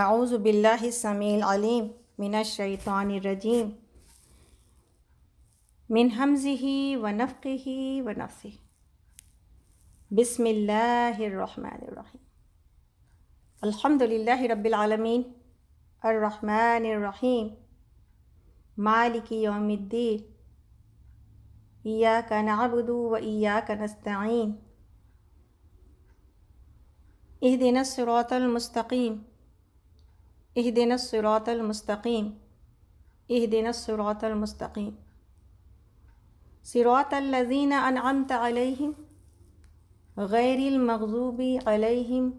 اعوذ باللہ السمیع العلیم من الشیطان الرجیم من ہمزہ ونفخہ ونفثہ بسم اللہ الرحمن الرحیم الحمد للہ رب العالمین الرحمن الرحیم مالک یوم الدین ایاک نعبد و ایاک نستعین اہدنا الصراط المستقیم اہدنا الصراط المستقیم اہدنا الصراط المستقیم صراط الذین انعمت علیہم غیر المغضوب علیہم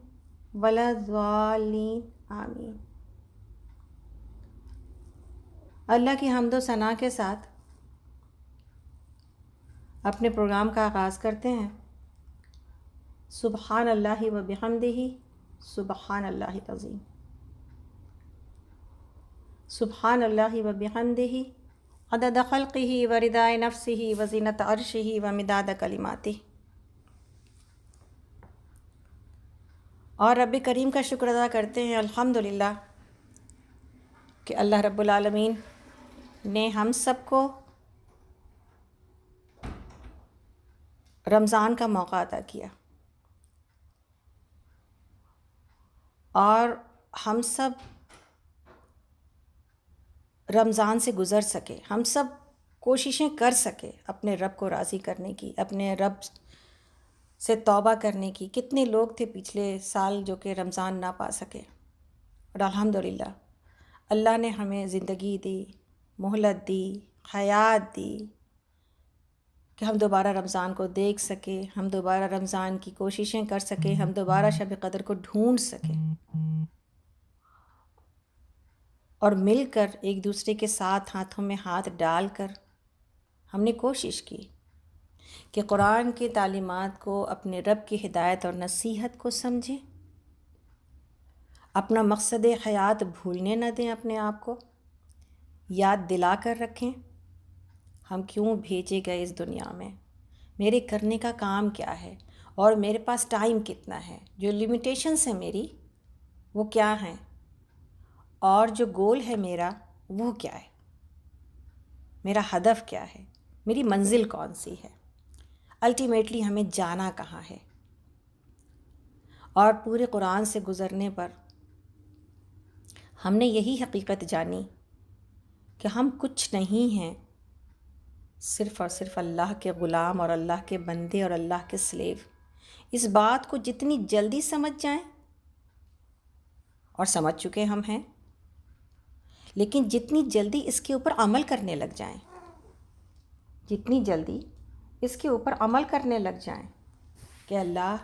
ولا الضالین آمین۔ اللہ کی حمد و ثنا کے ساتھ اپنے پروگرام کا آغاز کرتے ہیں۔ سبحان اللہ و بحمدہ سبحان اللہ العظیم۔ سبحان اللہ و بحمدہ عدد خلقہ و رضا نفسہ و زینت عرشہ و مداد کلماتہ۔ اور رب کریم کا شکر ادا کرتے ہیں الحمدللہ کہ اللہ رب العالمین نے ہم سب کو رمضان کا موقع عطا کیا اور ہم سب رمضان سے گزر سکے، ہم سب کوششیں کر سکے اپنے رب کو راضی کرنے کی، اپنے رب سے توبہ کرنے کی۔ کتنے لوگ تھے پچھلے سال جو کہ رمضان نہ پا سکے، اور الحمدللہ اللہ نے ہمیں زندگی دی، مہلت دی، حیات دی کہ ہم دوبارہ رمضان کو دیکھ سکے، ہم دوبارہ رمضان کی کوششیں کر سکے، ہم دوبارہ شب قدر کو ڈھونڈ سکے اور مل کر ایک دوسرے کے ساتھ ہاتھوں میں ہاتھ ڈال کر ہم نے کوشش کی کہ قرآن کی تعلیمات کو، اپنے رب کی ہدایت اور نصیحت کو سمجھیں، اپنا مقصد حیات بھولنے نہ دیں، اپنے آپ کو یاد دلا کر رکھیں ہم کیوں بھیجے گئے اس دنیا میں، میرے کرنے کا کام کیا ہے اور میرے پاس ٹائم کتنا ہے، جو لمیٹیشنس ہیں میری وہ کیا ہیں، اور جو گول ہے میرا وہ کیا ہے، میرا ہدف کیا ہے، میری منزل کون سی ہے، الٹیمیٹلی ہمیں جانا کہاں ہے۔ اور پورے قرآن سے گزرنے پر ہم نے یہی حقیقت جانی کہ ہم کچھ نہیں ہیں، صرف اور صرف اللہ کے غلام اور اللہ کے بندے اور اللہ کے سلیو۔ اس بات کو جتنی جلدی سمجھ جائیں، اور سمجھ چکے ہم ہیں، لیکن جتنی جلدی اس کے اوپر عمل کرنے لگ جائیں، جتنی جلدی اس کے اوپر عمل کرنے لگ جائیں کہ اللہ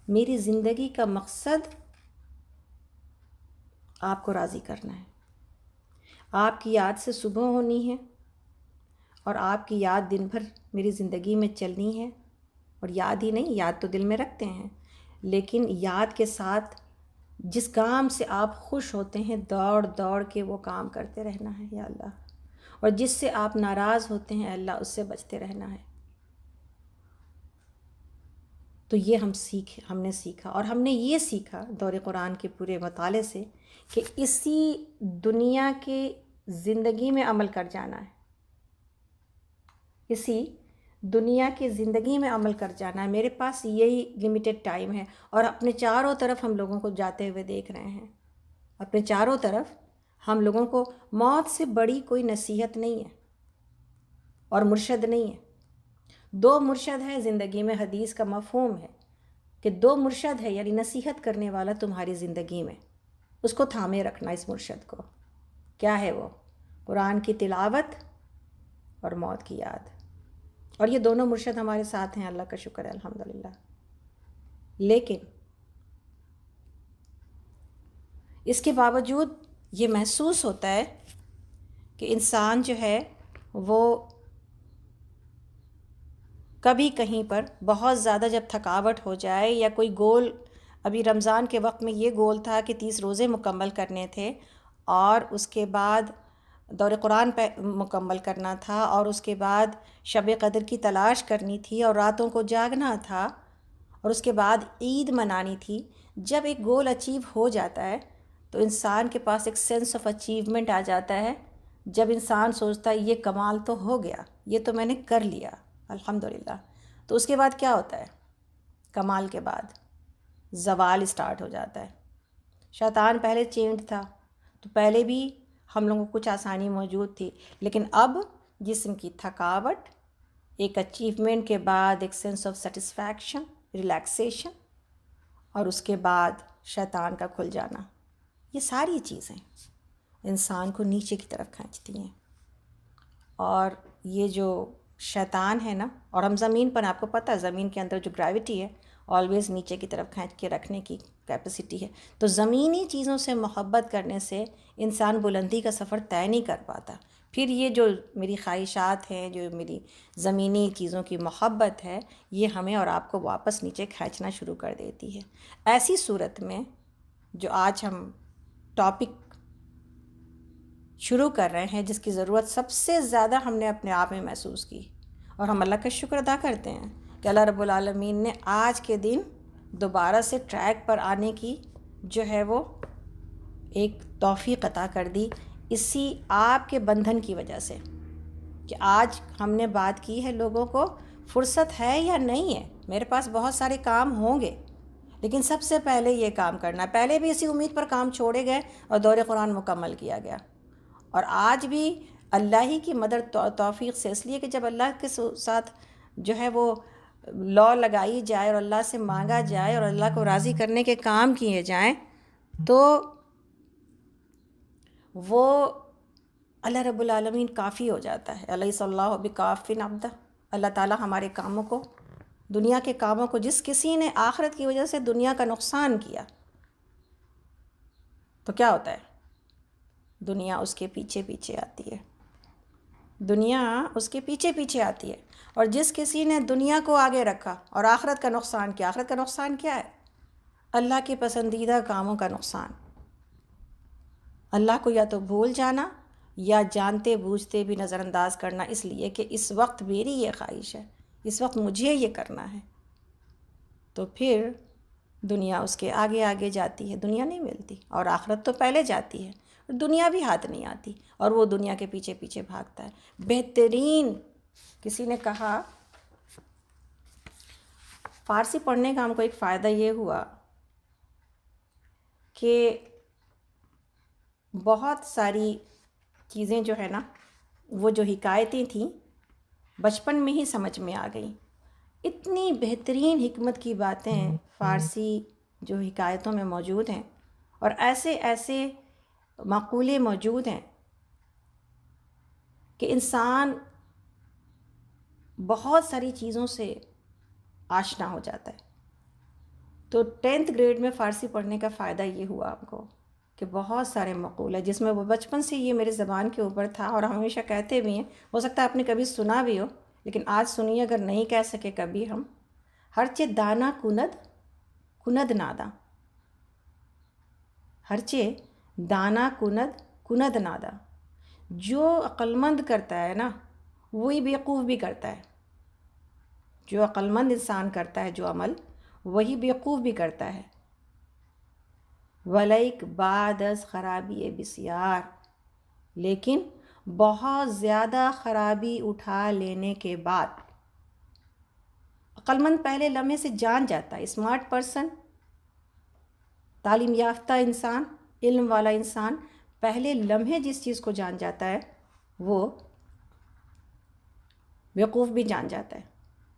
میری زندگی کا مقصد آپ کو راضی کرنا ہے، آپ کی یاد سے صبح ہونی ہے اور آپ کی یاد دن بھر میری زندگی میں چلنی ہے، اور یاد ہی نہیں، یاد تو دل میں رکھتے ہیں، لیکن یاد کے ساتھ جس کام سے آپ خوش ہوتے ہیں دوڑ دوڑ کے وہ کام کرتے رہنا ہے یا اللہ، اور جس سے آپ ناراض ہوتے ہیں اللہ اس سے بچتے رہنا ہے۔ تو یہ ہم نے سیکھا، اور ہم نے یہ سیکھا دور قرآن کے پورے مطالعے سے کہ اسی دنیا کے زندگی میں عمل کر جانا ہے، اسی دنیا کی زندگی میں عمل کر جانا ہے۔ میرے پاس یہی لمیٹڈ ٹائم ہے، اور اپنے چاروں طرف ہم لوگوں کو جاتے ہوئے دیکھ رہے ہیں، اپنے چاروں طرف ہم لوگوں کو موت سے بڑی کوئی نصیحت نہیں ہے اور مرشد نہیں ہے۔ دو مرشد ہے زندگی میں، حدیث کا مفہوم ہے کہ دو مرشد ہے، یعنی نصیحت کرنے والا تمہاری زندگی میں، اس کو تھامے رکھنا، اس مرشد کو۔ کیا ہے وہ؟ قرآن کی تلاوت اور موت کی یاد، اور یہ دونوں مرشد ہمارے ساتھ ہیں، اللہ کا شکر ہے الحمدللہ۔ لیکن اس کے باوجود یہ محسوس ہوتا ہے کہ انسان جو ہے وہ کبھی کہیں پر بہت زیادہ جب تھکاوٹ ہو جائے، یا کوئی گول، ابھی رمضان کے وقت میں یہ گول تھا کہ 30 روزے مکمل کرنے تھے، اور اس کے بعد دور قرآن پہ مکمل کرنا تھا، اور اس کے بعد شب قدر کی تلاش کرنی تھی اور راتوں کو جاگنا تھا، اور اس کے بعد عید منانی تھی۔ جب ایک گول اچیو ہو جاتا ہے تو انسان کے پاس ایک سینس آف اچیومنٹ آ جاتا ہے جب انسان سوچتا ہے یہ کمال تو ہو گیا، یہ تو میں نے کر لیا الحمدللہ۔ تو اس کے بعد کیا ہوتا ہے؟ کمال کے بعد زوال اسٹارٹ ہو جاتا ہے۔ شیطان پہلے چینڈ تھا تو پہلے بھی ہم لوگوں کو کچھ آسانی موجود تھی، لیکن اب جسم کی تھکاوٹ، ایک اچیومنٹ کے بعد ایک سینس آف سیٹسفیکشن، ریلیکسیشن، اور اس کے بعد شیطان کا کھل جانا، یہ ساری چیزیں انسان کو نیچے کی طرف کھینچتی ہیں۔ اور یہ جو شیطان ہے نا، اور ہم زمین پر، آپ کو پتہ ہے زمین کے اندر جو گریوٹی ہے آلویز نیچے کی طرف کھینچ کے رکھنے کی کیپیسٹی ہے، تو زمینی چیزوں سے محبت کرنے سے انسان بلندی کا سفر طے نہیں کر پاتا۔ پھر یہ جو میری خواہشات ہیں، جو میری زمینی چیزوں کی محبت ہے، یہ ہمیں اور آپ کو واپس نیچے کھینچنا شروع کر دیتی ہے۔ ایسی صورت میں جو آج ہم ٹاپک شروع کر رہے ہیں، جس کی ضرورت سب سے زیادہ ہم نے اپنے آپ میں محسوس کی، اور ہم اللہ کا شکر ادا کرتے ہیں کہ اللہ رب العالمین نے آج کے دن دوبارہ سے ٹریک پر آنے کی جو ہے وہ ایک توفیق عطا کر دی، اسی آپ کے بندھن کی وجہ سے، کہ آج ہم نے بات کی ہے لوگوں کو فرصت ہے یا نہیں ہے، میرے پاس بہت سارے کام ہوں گے لیکن سب سے پہلے یہ کام کرنا ہے۔ پہلے بھی اسی امید پر کام چھوڑے گئے اور دور قرآن مکمل کیا گیا، اور آج بھی اللہ ہی کی مدد توفیق سے، اس لیے کہ جب اللہ کے ساتھ جو ہے وہ لا لگائی جائے اور اللہ سے مانگا جائے اور اللہ کو راضی کرنے کے کام کیے جائیں، تو وہ اللہ رب العالمین کافی ہو جاتا ہے۔ الیس اللہ بکاف عبدہ، اللہ تعالیٰ ہمارے کاموں کو، دنیا کے کاموں کو، جس کسی نے آخرت کی وجہ سے دنیا کا نقصان کیا تو کیا ہوتا ہے؟ دنیا اس کے پیچھے پیچھے آتی ہے، دنیا اس کے پیچھے پیچھے آتی ہے۔ اور جس کسی نے دنیا کو آگے رکھا اور آخرت کا نقصان کیا، آخرت کا نقصان کیا ہے؟ اللہ کے پسندیدہ کاموں کا نقصان، اللہ کو یا تو بھول جانا یا جانتے بوجھتے بھی نظر انداز کرنا، اس لیے کہ اس وقت میری یہ خواہش ہے، اس وقت مجھے یہ کرنا ہے، تو پھر دنیا اس کے آگے آگے جاتی ہے، دنیا نہیں ملتی، اور آخرت تو پہلے جاتی ہے، دنیا بھی ہاتھ نہیں آتی، اور وہ دنیا کے پیچھے پیچھے بھاگتا ہے۔ بہترین، کسی نے کہا فارسی پڑھنے کا ہم کو ایک فائدہ یہ ہوا کہ بہت ساری چیزیں جو ہے نا، وہ جو حکایتیں تھیں بچپن میں ہی سمجھ میں آ گئیں۔ اتنی بہترین حکمت کی باتیں فارسی جو حکایتوں میں موجود ہیں، اور ایسے ایسے مقولے موجود ہیں کہ انسان بہت ساری چیزوں سے آشنا ہو جاتا ہے۔ تو 10th گریڈ میں فارسی پڑھنے کا فائدہ یہ ہوا ہم کو کہ بہت سارے مقولے، جس میں وہ بچپن سے یہ میرے زبان کے اوپر تھا، اور ہم ہمیشہ کہتے بھی ہیں، ہو سکتا ہے آپ نے کبھی سنا بھی ہو، لیکن آج سنیے، اگر نہیں کہہ سکے کبھی ہم، ہرچے دانا کند کند نادا، ہرچے دانا کند کند نادا، جو عقلمند کرتا ہے نا وہی بیوقوف بھی کرتا ہے، جو عقلمند انسان کرتا ہے جو عمل، وہی بیوقوف بھی کرتا ہے۔ ولیک بعد از خرابی بسیار، لیکن بہت زیادہ خرابی اٹھا لینے کے بعد، عقلمند پہلے لمحے سے جان جاتا ہے، اسمارٹ پرسن، تعلیم یافتہ انسان، علم والا انسان پہلے لمحے جس چیز کو جان جاتا ہے وہ بیوقوف بھی جان جاتا ہے،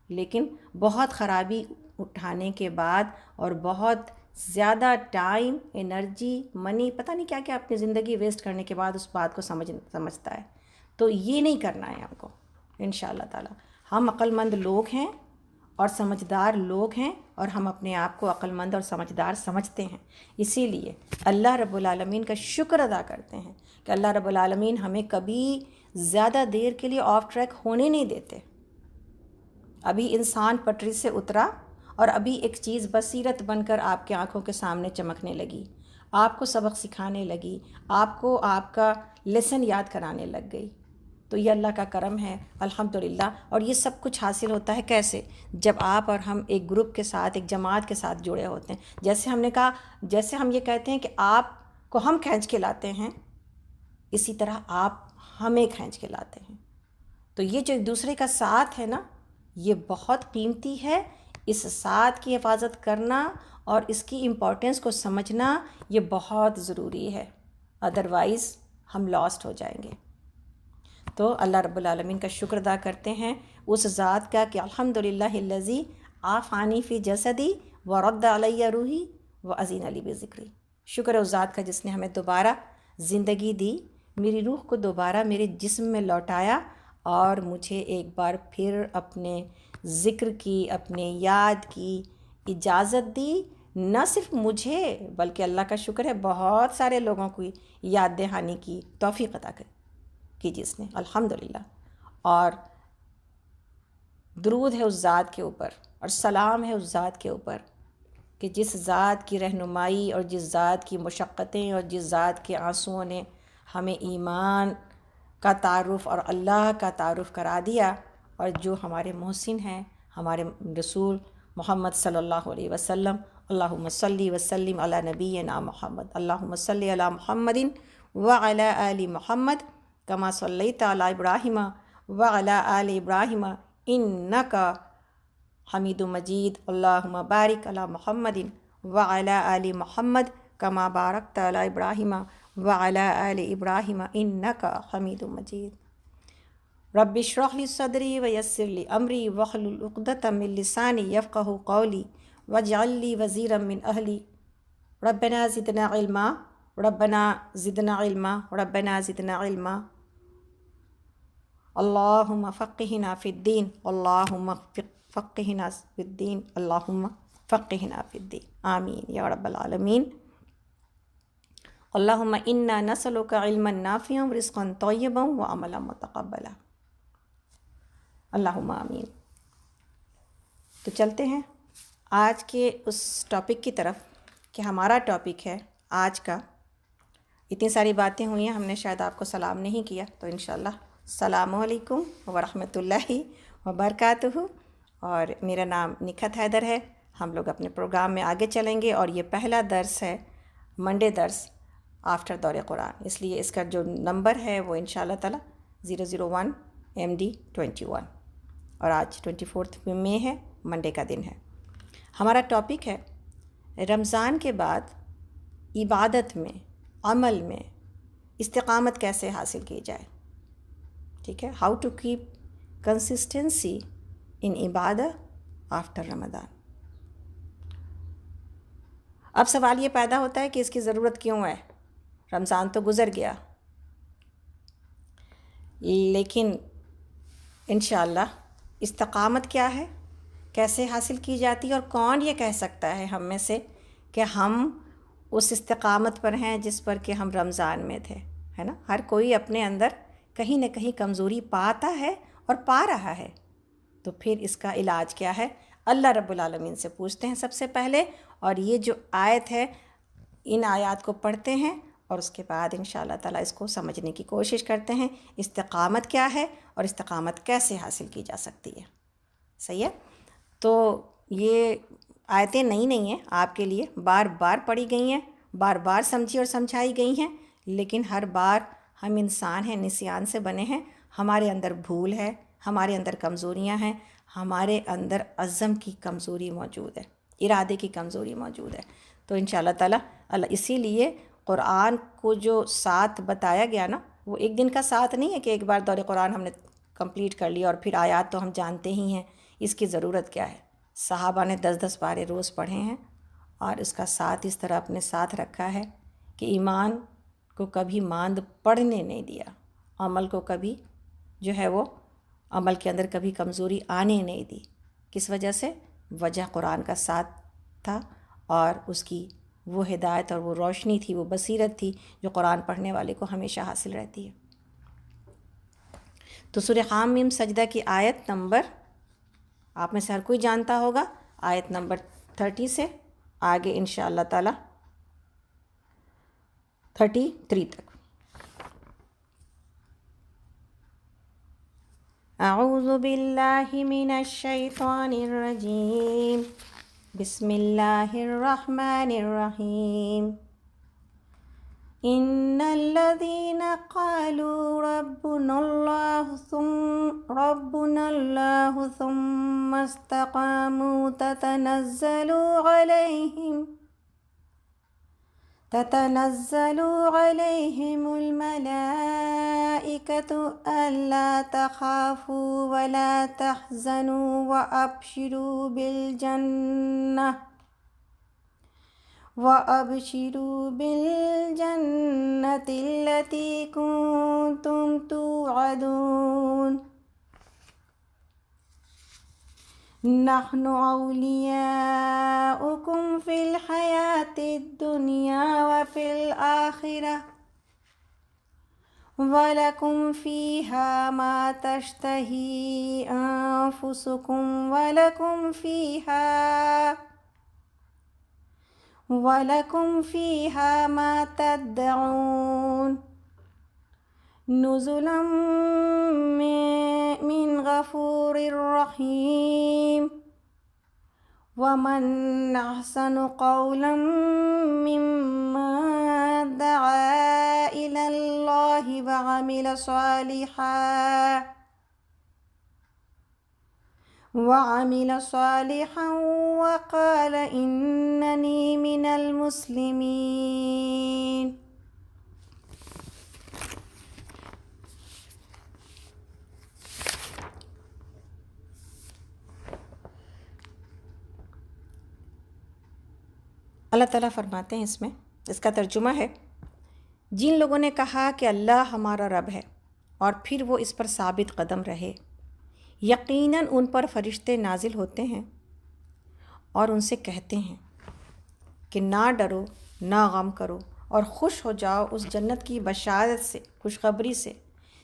لیکن بہت خرابی اٹھانے کے بعد اور بہت زیادہ ٹائم، انرجی، منی، پتہ نہیں کیا کیا اپنی زندگی ویسٹ کرنے کے بعد اس بات کو سمجھتا ہے۔ تو یہ نہیں کرنا ہے ہم کو انشاءاللہ تعالی۔ ہم عقل مند لوگ ہیں اور سمجھدار لوگ ہیں، اور ہم اپنے آپ کو عقل مند اور سمجھدار سمجھتے ہیں، اسی لیے اللہ رب العالمین کا شکر ادا کرتے ہیں کہ اللہ رب العالمین ہمیں کبھی زیادہ دیر کے لیے آف ٹریک ہونے نہیں دیتے۔ ابھی انسان پٹری سے اترا اور ابھی ایک چیز بصیرت بن کر آپ کے آنکھوں کے سامنے چمکنے لگی، آپ کو سبق سکھانے لگی، آپ کو آپ کا لیسن یاد کرانے لگ گئی، تو یہ اللہ کا کرم ہے الحمدللہ۔ اور یہ سب کچھ حاصل ہوتا ہے کیسے؟ جب آپ اور ہم ایک گروپ کے ساتھ، ایک جماعت کے ساتھ جڑے ہوتے ہیں۔ جیسے ہم نے کہا، جیسے ہم یہ کہتے ہیں کہ آپ کو ہم کھینچ کے لاتے ہیں، اسی طرح آپ ہمیں کھینچ کے لاتے ہیں۔ تو یہ جو ایک دوسرے کا ساتھ ہے نا، یہ بہت قیمتی ہے۔ اس ساتھ کی حفاظت کرنا اور اس کی امپورٹنس کو سمجھنا یہ بہت ضروری ہے، ادروائز ہم لاسٹ ہو جائیں گے۔ تو اللہ رب العالمین کا شکر ادا کرتے ہیں اس ذات کا کہ الحمدللہ الذی عافانی فی جسدی ورد علی روحی وازین علی بذکری۔ شکر ہے اس ذات کا جس نے ہمیں دوبارہ زندگی دی، میری روح کو دوبارہ میرے جسم میں لوٹایا اور مجھے ایک بار پھر اپنے ذکر کی، اپنے یاد کی اجازت دی۔ نہ صرف مجھے بلکہ اللہ کا شکر ہے بہت سارے لوگوں کو یاد دہانی کی توفیق عطا کی جس نے، الحمدللہ۔ اور درود ہے اس ذات کے اوپر اور سلام ہے اس ذات کے اوپر کہ جس ذات کی رہنمائی اور جس ذات کی مشقتیں اور جس ذات کے آنسوؤں نے ہمیں ایمان کا تعارف اور اللہ کا تعارف کرا دیا، اور جو ہمارے محسن ہیں، ہمارے رسول محمد صلی اللہ علیہ وسلم۔ اللہم صلی وسلم علی نبینا محمد، اللہم صلی علی محمد وعلی آل محمد کما صلیت علی ابراہیم وعلی آل ابراہیم انک حمید مجید، اللہم بارک علی محمد وعلی آل محمد کما بارکت علی ابراہیم وعلی آل ابراہیم انک حمید مجید۔ رب اشرح لی صدری ویسر لی امری واحلل عقدۃ من لسانی یفقہوا قولی واجعل لی وزیرا من اہلی ربنا زدنا علما ربنا زدنا علما ربنا زدنا علما اللہم فقہنا فی الدین اللہم فقہنا فی الدین اللہم فقہنا فی الدین، آمین یا رب العالمین۔ اللہم انا نسألک علما نافعا ورزقا طیبا وعملا متقبلا، اللہم آمین۔ تو چلتے ہیں آج کے اس ٹاپک کی طرف کہ ہمارا ٹاپک ہے آج کا۔ اتنی ساری باتیں ہوئی ہیں، ہم نے شاید آپ کو سلام نہیں کیا، تو انشاءاللہ السلام علیکم ورحمۃ اللہ وبرکاتہ۔ اور میرا نام نکھت حیدر ہے۔ ہم لوگ اپنے پروگرام میں آگے چلیں گے، اور یہ پہلا درس ہے، منڈے درس آفٹر دور قرآن، اس لیے اس کا جو نمبر ہے وہ انشاءاللہ تعالی 001 MD 21، اور آج 24 مئی ہے، منڈے کا دن ہے۔ ہمارا ٹاپک ہے رمضان کے بعد عبادت میں، عمل میں استقامت کیسے حاصل کی جائے، ٹھیک ہے، ہاؤ ٹو کیپ کنسسٹنسی ان عبادت آفٹر رمضان۔ اب سوال یہ پیدا ہوتا ہے کہ اس کی ضرورت کیوں ہے؟ رمضان تو گزر گیا، لیکن انشاءاللہ استقامت کیا ہے، کیسے حاصل کی جاتی ہے، اور کون یہ کہہ سکتا ہے ہم میں سے کہ ہم اس استقامت پر ہیں جس پر کہ ہم رمضان میں تھے، ہے نا؟ ہر کوئی اپنے اندر کہیں نہ کہیں کمزوری پاتا ہے اور پا رہا ہے۔ تو پھر اس کا علاج کیا ہے؟ اللہ رب العالمین سے پوچھتے ہیں سب سے پہلے، اور یہ جو آیت ہے ان آیات کو پڑھتے ہیں اور اس کے بعد انشاءاللہ تعالیٰ اس کو سمجھنے کی کوشش کرتے ہیں استقامت کیا ہے اور استقامت کیسے حاصل کی جا سکتی ہے۔ صحیح ہے؟ تو یہ آیتیں نئی نہیں ہیں، آپ کے لیے بار بار پڑھی گئی ہیں، بار بار سمجھی اور سمجھائی گئی ہیں، لیکن ہر بار ہم انسان ہیں، نسیان سے بنے ہیں، ہمارے اندر بھول ہے، ہمارے اندر کمزوریاں ہیں، ہمارے اندر عزم کی کمزوری موجود ہے، ارادے کی کمزوری موجود ہے۔ تو انشاءاللہ تعالیٰ اسی لیے قرآن کو جو ساتھ بتایا گیا نا، وہ ایک دن کا ساتھ نہیں ہے کہ ایک بار دور قرآن ہم نے کمپلیٹ کر لیا اور پھر آیات تو ہم جانتے ہی ہیں، اس کی ضرورت کیا ہے؟ صحابہ نے 10 پارے روز پڑھے ہیں، اور اس کا ساتھ اس طرح اپنے ساتھ رکھا ہے کہ ایمان کو کبھی ماند پڑھنے نہیں دیا، عمل کو کبھی جو ہے وہ عمل کے اندر کبھی کمزوری آنے نہیں دی۔ کس وجہ سے؟ وجہ قرآن کا ساتھ تھا، اور اس کی وہ ہدایت اور وہ روشنی تھی، وہ بصیرت تھی جو قرآن پڑھنے والے کو ہمیشہ حاصل رہتی ہے۔ تو سورہ حامیم سجدہ کی آیت نمبر آپ میں سے ہر کوئی جانتا ہوگا، آیت نمبر 30 سے آگے انشاءاللہ تعالی 33 تک۔ اعوذ باللہ من الشیطان الرجیم، بسم اللہ الرحمن الرحیم۔ ان الذين قالوا ربنا الله ثم استقاموا تتنزل عليهم الملائكة ألا تخافوا ولا تحزنوا وأبشروا بالجنة التي كنتم توعدون نحن أولياؤكم في الحياة الدنيا وفي الآخرة وَلَكُمْ فِيهَا مَا تَشْتَهِي أَنفُسُكُمْ وَلَكُمْ فِيهَا مَا تَدَّعُونَ نُزُلًا مِّن غَفُورٍ رَّحِيمٍ وَمَنْ أَحْسَنُ قَوْلًا مِّمَّن دَعَا إِلَى اللَّهِ وعمل صالحا وقال إنني من المسلمين. اللہ تعالیٰ فرماتے ہیں اس کا ترجمہ ہے، جن لوگوں نے کہا کہ اللہ ہمارا رب ہے اور پھر وہ اس پر ثابت قدم رہے، یقیناً ان پر فرشتے نازل ہوتے ہیں اور ان سے کہتے ہیں کہ نہ ڈرو نہ غم کرو اور خوش ہو جاؤ اس جنت کی بشارت سے، خوشخبری سے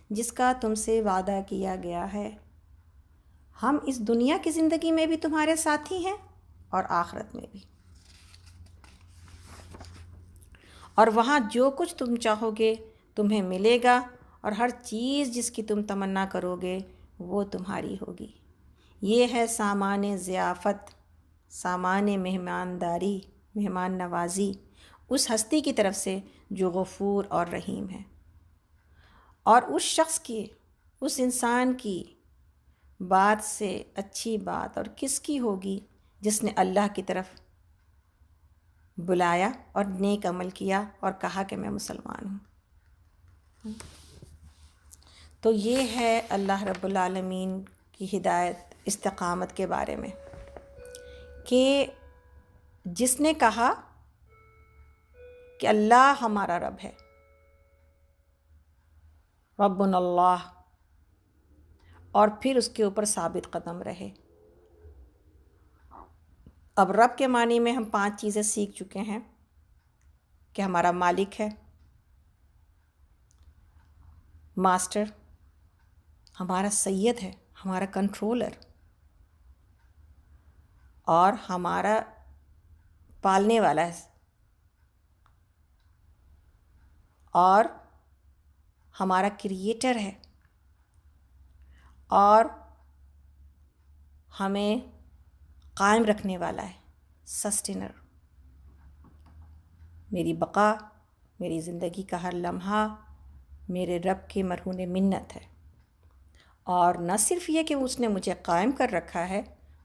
جس کا تم سے وعدہ کیا گیا ہے۔ ہم اس دنیا کی زندگی میں بھی تمہارے ساتھی ہیں اور آخرت میں بھی، اور وہاں جو کچھ تم چاہو گے تمہیں ملے گا، اور ہر چیز جس کی تم تمنا کرو گے وہ تمہاری ہوگی۔ یہ ہے سامان ضیافت، سامان مہمانداری، مہمان نوازی اس ہستی کی طرف سے جو غفور اور رحیم ہے، اور اس شخص کی، اس انسان کی بات سے اچھی بات اور کس کی ہوگی جس نے اللہ کی طرف بلایا اور نیک عمل کیا اور کہا کہ میں مسلمان ہوں۔ تو یہ ہے اللہ رب العالمین کی ہدایت استقامت کے بارے میں، کہ جس نے کہا کہ اللہ ہمارا رب ہے، ربنا اللہ، اور پھر اس کے اوپر ثابت قدم رہے۔ اب رب کے معنی میں ہم 5 چیزیں سیکھ چکے ہیں کہ ہمارا مالک ہے، ماسٹر، ہمارا سید ہے، ہمارا کنٹرولر، اور ہمارا پالنے والا ہے، اور ہمارا کریٹر ہے، اور ہمیں قائم رکھنے والا ہے، سسٹینر۔ میری بقا، میری زندگی کا ہر لمحہ میرے رب کے مرہون منت ہے، اور نہ صرف یہ کہ اس نے مجھے قائم کر رکھا ہے،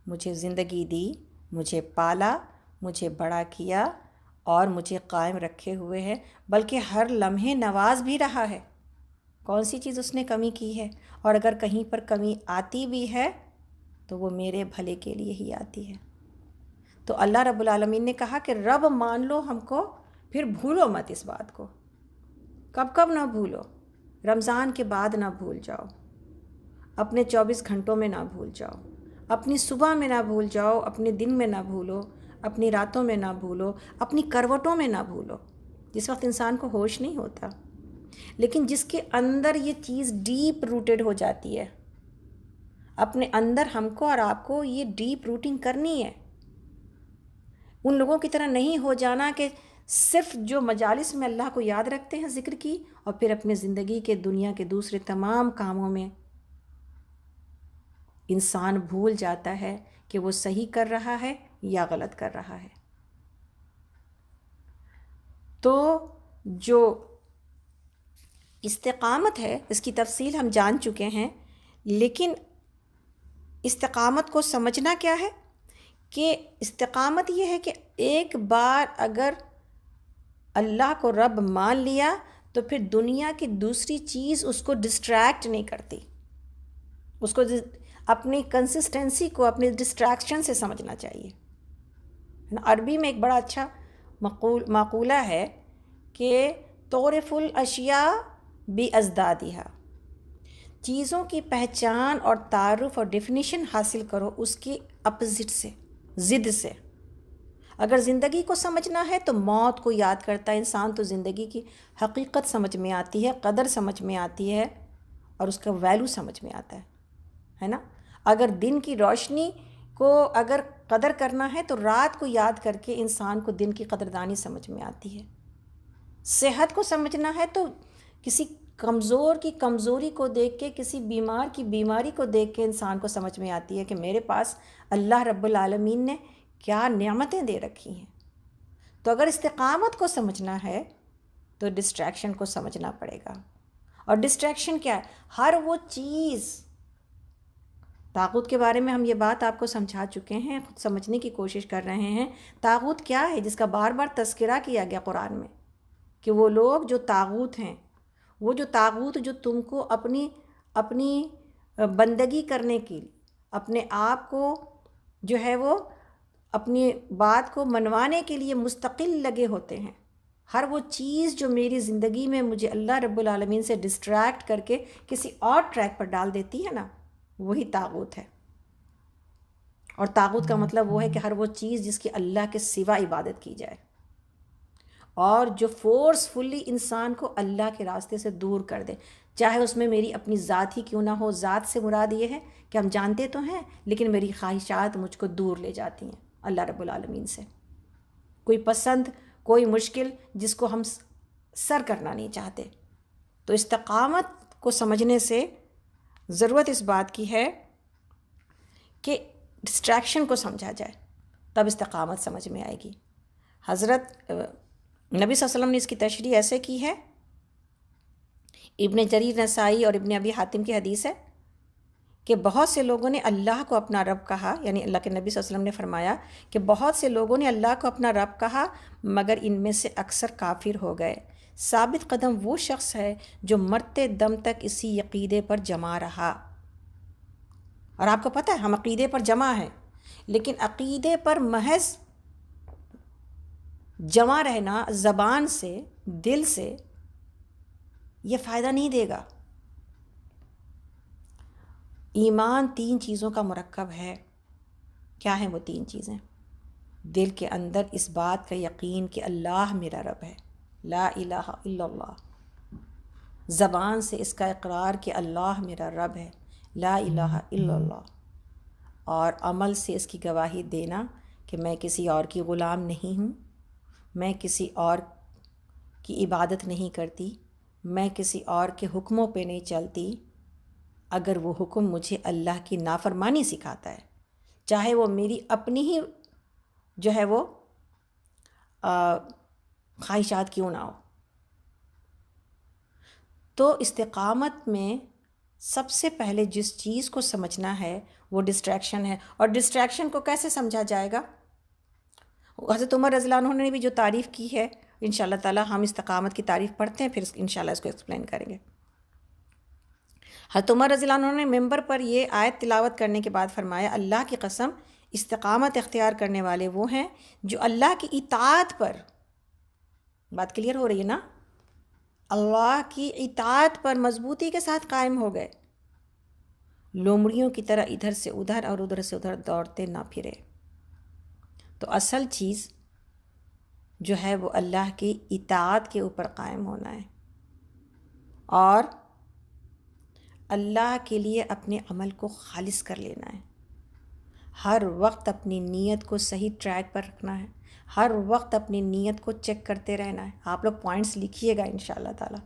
مجھے زندگی دی، مجھے پالا، مجھے بڑا کیا اور مجھے قائم رکھے ہوئے ہے، بلکہ ہر لمحے نواز بھی رہا ہے۔ کون سی چیز اس نے کمی کی ہے؟ اور اگر کہیں پر کمی آتی بھی ہے تو وہ میرے بھلے کے لیے ہی آتی ہے۔ تو اللہ رب العالمین نے کہا کہ رب مان لو ہم کو، پھر بھولو مت اس بات کو۔ کب نہ بھولو، رمضان کے بعد نہ بھول جاؤ، اپنے 24 گھنٹوں میں نہ بھول جاؤ، اپنی صبح میں نہ بھول جاؤ، اپنے دن میں نہ بھولو، اپنی راتوں میں نہ بھولو، اپنی کروٹوں میں نہ بھولو، جس وقت انسان کو ہوش نہیں ہوتا، لیکن جس کے اندر یہ چیز ڈیپ روٹڈ ہو جاتی ہے، اپنے اندر ہم کو اور آپ کو یہ ڈیپ روٹنگ کرنی ہے۔ ان لوگوں کی طرح نہیں ہو جانا کہ صرف جو مجالس میں اللہ کو یاد رکھتے ہیں ذکر کی، اور پھر اپنے زندگی کے دنیا کے دوسرے تمام کاموں میں انسان بھول جاتا ہے کہ وہ صحیح کر رہا ہے یا غلط کر رہا ہے۔ تو جو استقامت ہے، اس کی تفصیل ہم جان چکے ہیں، لیکن استقامت کو سمجھنا کیا ہے کہ استقامت یہ ہے کہ ایک بار اگر اللہ کو رب مان لیا تو پھر دنیا کی دوسری چیز اس کو ڈسٹریکٹ نہیں کرتی، اس کو اپنی کنسسٹنسی کو اپنی ڈسٹریکشن سے سمجھنا چاہیے. عربی میں ایک بڑا اچھا مقولہ ہے کہ تعرف الاشیاء بازدادها، چیزوں کی پہچان اور تعارف اور ڈیفینیشن حاصل کرو اس کی اپوزٹ سے، ضد سے. اگر زندگی کو سمجھنا ہے تو موت کو یاد کرتا ہے انسان، تو زندگی کی حقیقت سمجھ میں آتی ہے، قدر سمجھ میں آتی ہے اور اس کا ویلیو سمجھ میں آتا ہے نا. اگر دن کی روشنی کو اگر قدر کرنا ہے تو رات کو یاد کر کے انسان کو دن کی قدردانی سمجھ میں آتی ہے. صحت کو سمجھنا ہے تو کسی کمزور کی کمزوری کو دیکھ کے، کسی بیمار کی بیماری کو دیکھ کے انسان کو سمجھ میں آتی ہے کہ میرے پاس اللہ رب العالمین نے کیا نعمتیں دے رکھی ہیں. تو اگر استقامت کو سمجھنا ہے تو ڈسٹریکشن کو سمجھنا پڑے گا. اور ڈسٹریکشن کیا ہے؟ ہر وہ چیز، طاغوت کے بارے میں ہم یہ بات آپ کو سمجھا چکے ہیں، خود سمجھنے کی کوشش کر رہے ہیں. طاغوت کیا ہے جس کا بار بار تذکرہ کیا گیا قرآن میں، کہ وہ لوگ جو طاغوت ہیں، وہ جو طاغوت جو تم کو اپنی بندگی کرنے کی، اپنے آپ کو جو ہے وہ اپنی بات کو منوانے کے لیے مستقل لگے ہوتے ہیں. ہر وہ چیز جو میری زندگی میں مجھے اللہ رب العالمین سے ڈسٹریکٹ کر کے کسی اور ٹریک پر ڈال دیتی ہے نا، وہی طاغوت ہے. اور طاغوت کا مطلب وہ ہے کہ ہر وہ چیز جس کی اللہ کے سوا عبادت کی جائے، اور جو فورسفلی انسان کو اللہ کے راستے سے دور کر دے، چاہے اس میں میری اپنی ذات ہی کیوں نہ ہو. ذات سے مراد یہ ہے کہ ہم جانتے تو ہیں لیکن میری خواہشات مجھ کو دور لے جاتی ہیں اللہ رب العالمین سے. کوئی پسند، کوئی مشکل جس کو ہم سر کرنا نہیں چاہتے. تو استقامت کو سمجھنے سے ضرورت اس بات کی ہے کہ ڈسٹریکشن کو سمجھا جائے، تب استقامت سمجھ میں آئے گی. حضرت نبی صلی اللہ علیہ وسلم نے اس کی تشریح ایسے کی ہے، ابن جریر نسائی اور ابن ابی حاتم کی حدیث ہے کہ بہت سے لوگوں نے اللہ کو اپنا رب کہا، یعنی اللہ کے نبی صلی اللہ علیہ وسلم نے فرمایا کہ بہت سے لوگوں نے اللہ کو اپنا رب کہا مگر ان میں سے اکثر کافر ہو گئے. ثابت قدم وہ شخص ہے جو مرتے دم تک اسی عقیدے پر جمع رہا. اور آپ کو پتہ ہے ہم عقیدے پر جمع ہیں، لیکن عقیدے پر محض جمع رہنا زبان سے، دل سے، یہ فائدہ نہیں دے گا. ایمان 3 چیزوں کا مرکب ہے. کیا ہیں وہ 3 چیزیں؟ دل کے اندر اس بات کا یقین کہ اللہ میرا رب ہے، لا الہ الا اللہ. زبان سے اس کا اقرار کہ اللہ میرا رب ہے، لا الہ الا اللہ. اور عمل سے اس کی گواہی دینا کہ میں کسی اور کی غلام نہیں ہوں، میں کسی اور کی عبادت نہیں کرتی، میں کسی اور کے حکموں پہ نہیں چلتی. اگر وہ حکم مجھے اللہ کی نافرمانی سکھاتا ہے، چاہے وہ میری اپنی ہی جو ہے وہ خواہشات کیوں نہ ہو. تو استقامت میں سب سے پہلے جس چیز کو سمجھنا ہے وہ ڈسٹریکشن ہے. اور ڈسٹریکشن کو کیسے سمجھا جائے گا؟ حضرت عمر رضی اللہ عنہ نے بھی جو تعریف کی ہے، انشاءاللہ تعالی ہم استقامت کی تعریف پڑھتے ہیں، پھر انشاءاللہ اس کو ایکسپلین کریں گے. حضرت عمر رضی اللہ عنہ نے ممبر پر یہ آیت تلاوت کرنے کے بعد فرمایا، اللہ کی قسم استقامت اختیار کرنے والے وہ ہیں جو اللہ کی اطاعت پر، بات کلیئر ہو رہی ہے نا، اللہ کی اطاعت پر مضبوطی کے ساتھ قائم ہو گئے، لومڑیوں کی طرح ادھر سے ادھر اور ادھر سے ادھر دوڑتے نہ پھرے. تو اصل چیز جو ہے وہ اللہ کی اطاعت کے اوپر قائم ہونا ہے، اور اللہ کے لیے اپنے عمل کو خالص کر لینا ہے. ہر وقت اپنی نیت کو صحیح ٹریک پر رکھنا ہے، ہر وقت اپنی نیت کو چیک کرتے رہنا ہے. آپ لوگ پوائنٹس لکھیے گا انشاءاللہ تعالی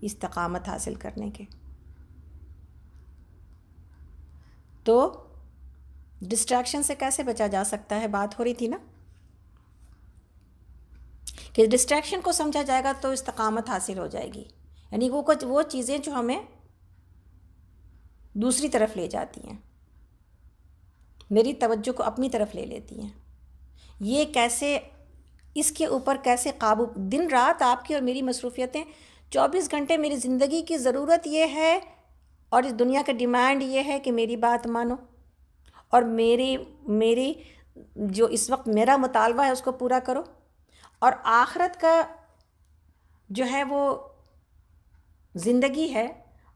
استقامت حاصل کرنے کے. تو ڈسٹریکشن سے کیسے بچا جا سکتا ہے، بات ہو رہی تھی نا کہ ڈسٹریکشن کو سمجھا جائے گا تو استقامت حاصل ہو جائے گی. یعنی وہ چیزیں جو ہمیں دوسری طرف لے جاتی ہیں، میری توجہ کو اپنی طرف لے لیتی ہیں. یہ کیسے، اس کے اوپر کیسے قابو؟ دن رات آپ کی اور میری مصروفیتیں، 24 گھنٹے میری زندگی کی ضرورت یہ ہے اور اس دنیا کا ڈیمانڈ یہ ہے کہ میری بات مانو اور میری جو اس وقت میرا مطالبہ ہے اس کو پورا کرو. اور آخرت کا جو ہے وہ زندگی ہے،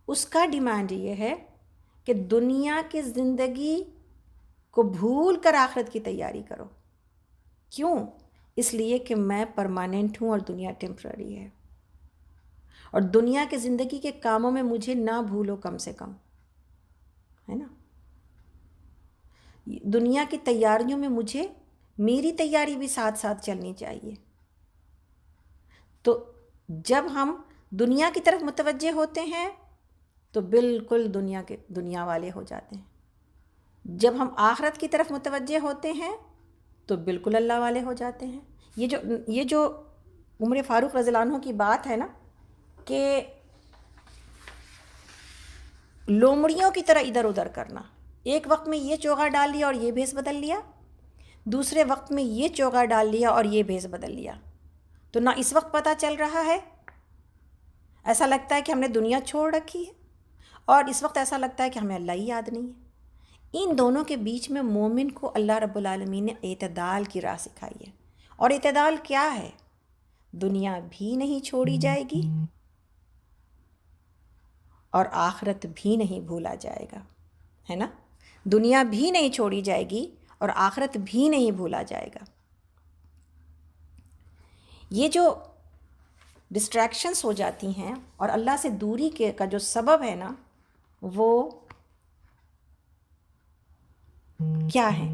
اس کا ڈیمانڈ یہ ہے کہ دنیا کی زندگی کو بھول کر آخرت کی تیاری کرو. کیوں؟ اس لیے کہ میں پرماننٹ ہوں اور دنیا ٹیمپرری ہے، اور دنیا کی زندگی کے کاموں میں مجھے نہ بھولو کم سے کم، ہے نا. دنیا کی تیاریوں میں مجھے میری تیاری بھی ساتھ ساتھ چلنی چاہیے. تو جب ہم دنیا کی طرف متوجہ ہوتے ہیں تو بالکل دنیا والے ہو جاتے ہیں. جب ہم آخرت کی طرف متوجہ ہوتے ہیں تو بالکل اللہ والے ہو جاتے ہیں. یہ جو عمر فاروق رضی اللہ عنہ کی بات ہے نا کہ لومڑیوں کی طرح ادھر ادھر کرنا، ایک وقت میں یہ چوغا ڈال لیا اور یہ بھیس بدل لیا، دوسرے وقت میں یہ چوغا ڈال لیا اور یہ بھیس بدل لیا. تو نہ اس وقت پتہ چل رہا ہے، ایسا لگتا ہے کہ ہم نے دنیا چھوڑ رکھی ہے، اور اس وقت ایسا لگتا ہے کہ ہمیں اللہ ہی یاد نہیں ہے. ان دونوں کے بیچ میں مومن کو اللہ رب العالمین نے اعتدال کی راہ سکھائی ہے. اور اعتدال کیا ہے؟ دنیا بھی نہیں چھوڑی جائے گی اور آخرت بھی نہیں بھولا جائے گا، ہے نا. دنیا بھی نہیں چھوڑی جائے گی اور آخرت بھی نہیں بھولا جائے گا. یہ جو ڈسٹریکشنس ہو جاتی ہیں اور اللہ سے دوری کا جو سبب ہے نا، وہ کیا ہے؟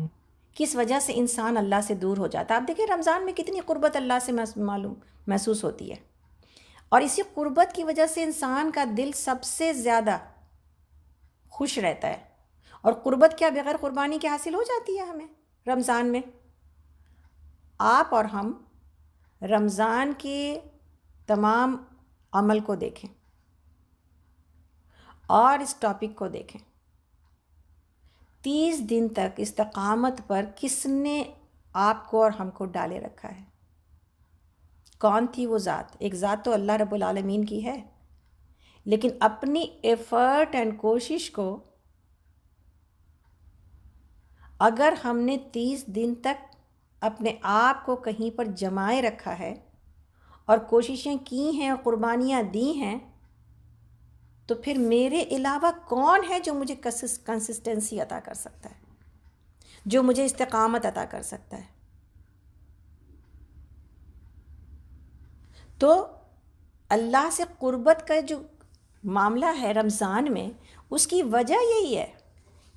کس وجہ سے انسان اللہ سے دور ہو جاتا ہے؟ آپ دیکھیں رمضان میں کتنی قربت اللہ سے محسوس ہوتی ہے، اور اسی قربت کی وجہ سے انسان کا دل سب سے زیادہ خوش رہتا ہے. اور قربت کیا بغیر قربانی کے حاصل ہو جاتی ہے ہمیں رمضان میں؟ آپ اور ہم رمضان کے تمام عمل کو دیکھیں اور اس ٹاپک کو دیکھیں. 30 دن تک استقامت پر کس نے آپ کو اور ہم کو ڈالے رکھا ہے؟ کون تھی وہ ذات؟ ایک ذات تو اللہ رب العالمین کی ہے، لیکن اپنی ایفرٹ اینڈ کوشش کو اگر ہم نے 30 دن تک اپنے آپ کو کہیں پر جمائے رکھا ہے اور کوششیں کی ہیں اور قربانیاں دی ہیں، تو پھر میرے علاوہ کون ہے جو مجھے کنسسٹنسی عطا کر سکتا ہے، جو مجھے استقامت عطا کر سکتا ہے؟ تو اللہ سے قربت کا جو معاملہ ہے رمضان میں، اس کی وجہ یہی ہے